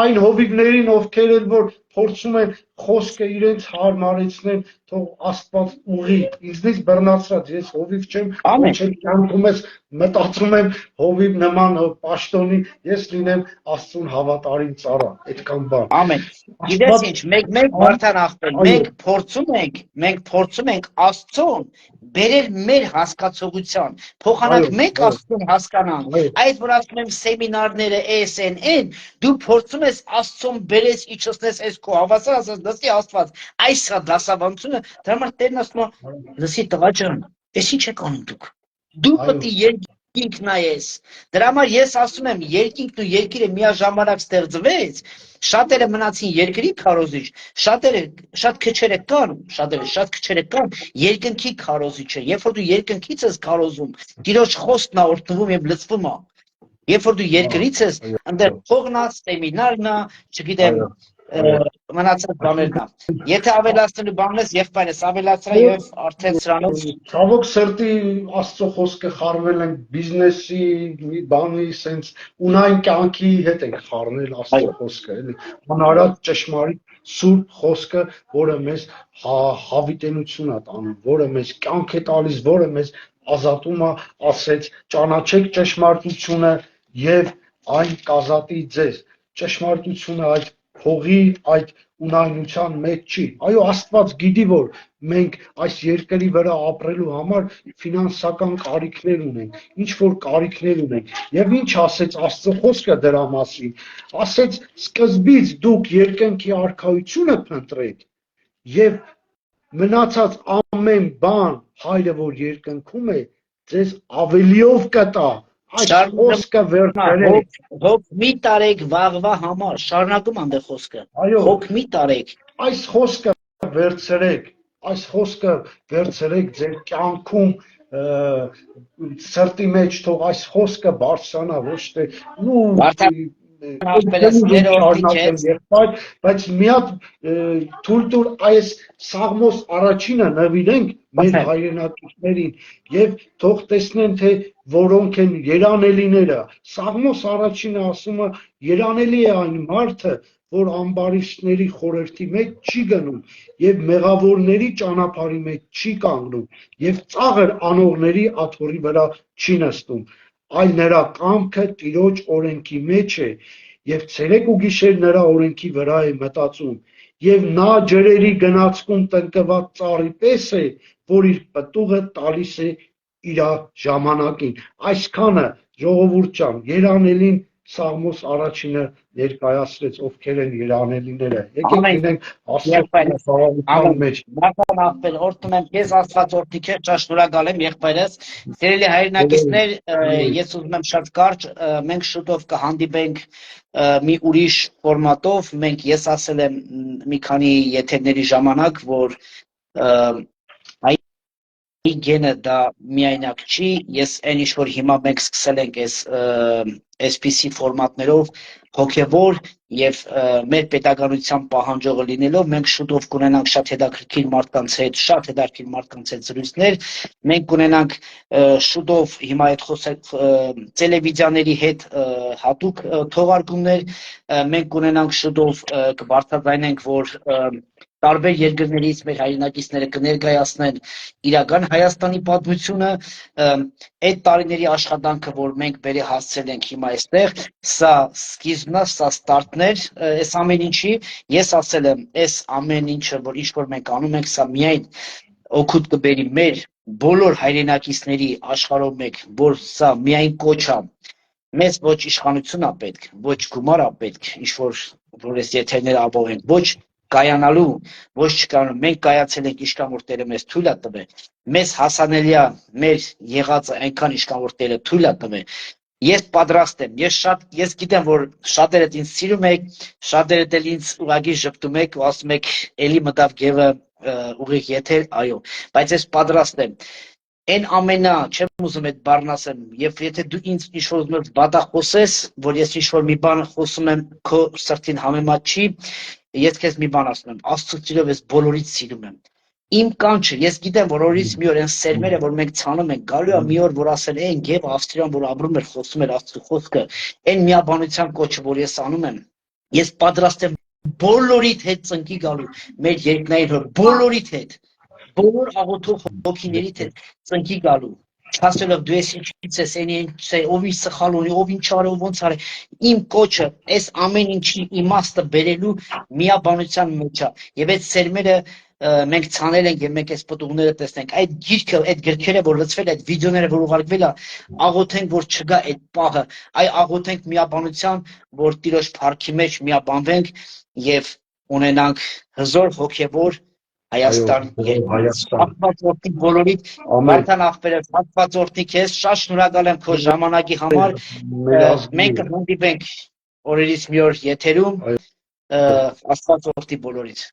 այն հովիվներին ովքեր էլ որ փորձում են խոսքը իրենց հարմարեցնեն թող Աստված ուղի ինձնից բռնացած ես հովիվ չեմ ոչ էլ կյանքում ես մտածում եմ հովիվ նման պաշտոնի ես լինեմ Աստծուն հավատարիմ ծառա այդքան բան ամեն գիտես ինչ մեկ Վարդան ախպեր մենք փորձում ենք Աստծուն բերել մեր հասկացողության փոխանակ մենք Աստծուն հասկանանք այդ որ ասում եմ սեմինարները ASN դու փորձում ես Աստծուն բերես իջեցնես այս քո հավասար ասած լսի Աստված այս է դասավանդությունը դրա համար Տերն ասում է լսի տղա ջան ես ինչ եք անում դու պետք է երկինք նայես դրա համար ես ասում եմ երկինքն ու երկիրը միաժամանակ ստեղծվեց շատերը մնացին երկրի քարոզիչ շատերը շատ քչերը կան երկնքի քարոզիչը երբ որ դու երկնքից ես քարոզում Տիրոջ խոսքն է օրհնվում եւ լցվում է երբ որ դու երկրից ես այնտեղ փողն է սեմինարն է չգիտեմ մնացած բաներն է եթե ավելացնելու բան ես եղբայրս ավելացրա եւ արդեն սրանով ցավոք սրտի Աստծո խոսքը խառնել են բիզնեսի բանի sense ունայն կյանքի հետ են խառնել Աստծո խոսքը էլի անարատ ճշմարիտ սուրբ խոսքը որը մեզ հավիտենություն է տանում որը մեզ կյանք է տալիս որը մեզ ազատում է ասեց ճանաչեք ճշմարտությունը եւ այն կազատի ձեզ ճշմարտությունը այդ փողի այդ ունայնության մեջ չի այո Աստված գիտի որ մենք այս երկրի վրա ապրելու համար ֆինանսական կարիքներ ունենք ինչ որ կարիքներ ունենք եւ ինչ ասեց Աստծո խոսքը դրա մասին ասեց սկզբից դուք երկնքի արքայությունը փնտրեք եւ մնացած ամեն բան հայրը որ երկնքում է ձեզ ավելիով կտա Այս խոսքը վերցրեք հոգ մի տարեք վաղվա համար շարունակում անդե խոսքը հոգ մի տարեք այս խոսքը վերցրեք ձեր կյանքում սրտի մեջ թող այս խոսքը բարձրանա ոչ թե ախպերս մեր օրդիք շարունակել եղբայր, բայց մի հատ թույլ տուր այս Սաղմոս առաջինը նվիրենք մեր հայրենակիցներին եւ թող տեսնեն թե որոնք են երանելիները։ Սաղմոս առաջինը ասում է երանելի է այն մարդը, որ ամբարիշտների խորհրդի մեջ չի գնում եւ մեղավորների ճանապարհի մեջ չի կանգնում եւ ծաղր անողների աթոռի վրա չի նստում, այլ նրա կամքը Տիրոջ օրենքի մեջ է եւ ցերեկ ու գիշեր նրա օրենքի վրա է մտածում եւ նա ջրերի գնացքում տնկված ծառի պես է, որ իր պտուղը տալիս է իր ժամանակին։ Այսքանը ժողովուրդ ջան, երանելին Սաղմոս առաջինը ներկայացրեց, ովքեր են երանելիները։ Եկեք լինենք Աստծո մեջ։ Մարտան ախպեր, օրդում եմ քեզ Աստված օրդի քեզ, շատ շնորհակալ եմ եղբայրս։ Սիրելի հայրենակիցներ, ես ուզում եմ շատ կարճ, մենք շուտով կհանդիպենք մի ուրիշ ֆորմատով, մենք ես ասել եմ մի քանի եթերների ժամանակ, որ գենը դա միայնակ չի, ես այն ինչ որ հիմա մենք սկսել ենք այսպիսի ֆորմատներով հոգևոր եւ մեր պետականության պահանջողը լինելով մենք շուտով կունենանք շատ հետաքրքիր մարդկանց հետ, շատ հետաքրքիր մարդկանց հետ զրույցներ, մենք կունենանք շուտով հիմա այդ խոսել տելևիզիաների հետ հատուկ թողարկումներ, մենք կունենանք շուտով կբարձրացնենք, որ տարբեր երկրներից մեր հայրենակիցները կներկայացնեն իրական Հայաստանի պատմությունը, այդ տարիների աշխատանքը, որ մենք բերի հասցրել ենք հիմա այստեղ, սա սկիզբն է, սա ստարտն էր այս ամեն ինչի, ես ասել եմ, այս ամեն ինչը, որ ինչ որ մենք անում ենք, սա միայն օգուտ կբերի մեր բոլոր հայրենակիցների աշխարհով մեկ, որ սա միայն կոչ է, մեզ ոչ իշխանություն է պետք, ոչ գումար է պետք, ինչ որ այս եթերները ապահովենք, ոչ կայանալու, ոչ չկայանալու, մենք կայացել ենք ինչքան որ Տերը մեզ թույլ է տվել, մեզ հասանելի է մեր եղածը այնքան ինչքան որ Տերը թույլ է տվել, ես պատրաստ եմ, ես գիտեմ, որ շատերդ ինձ սիրում եք, շատերդ էլ ինձ ուղղակի ժպտում եք ու ասում եք, էլի մտավ գևը ուղիղ եթեր, այո, բայց ես պատրաստ եմ, այն ամենա, չեմ ուզում այդ բառն ասեմ, եւ եթե դու ինձ ինչ-որ ուզում ես բադախոսես, որ ես ինչ-որ մի բան խոսում եմ քո սրտին համեմատ չի, ես քեզ մի բան ասում եմ, Աստծո սիրով ես բոլորից սիրում եմ։ Իմ կանչը, ես գիտեմ, որ օրից մի օր այն սերմերը, որ մենք ցանում ենք, գալու է մի օր, որ ասել են, եւ Ավստրիան, որ ապրում էր, խոսում էր Աստծո խոսքը, այն միաբանության կոչը, որ ես անում եմ, ես պատրաստ եմ բոլորիդ հետ ծնկի գալու, մեր երկնային հոր, բոլորիդ հետ, բոլոր աղոթող հոգիներիդ հետ ծնկի գալու, չասելով դու ես ինչից ես, ով ինչ սխալ ունի, ով ինչ արի, ով ոնց արի, իմ կոչը, այս ամեն ինչի իմաստը բերելու միաբանության մեջ է, եւ այդ սերմերը մենք ցանել ենք եւ մենք այս պտուղները տեսնենք, այդ գիրքը, այդ գրքերը, որ լցվել, այդ վիդեոները, որ ուղարկվել է, աղոթենք, որ չգա այդ պահը, աղոթենք միաբանության, որ Տիրոջ փառքի մեջ միաբանվենք եւ ունենանք հզոր հոգեվոր Հայաստան երկրի բոլորիդ Վարդան ախպերս հատված օրհնի քեզ, շատ շնորհակալ եմ քո ժամանակի համար, մենք կհանդիպենք օրերից մի օր եթերում, Աստված օրհնի բոլորիդ։